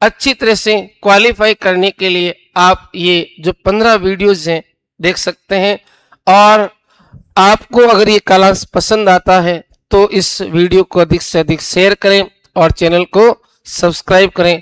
[SPEAKER 1] अच्छी तरह से क्वालिफाई करने के लिए आप ये जो 15 वीडियोज हैं देख सकते हैं। और आपको अगर ये कालांश पसंद आता है तो इस वीडियो को अधिक से अधिक शेयर करें और चैनल को सब्सक्राइब करें।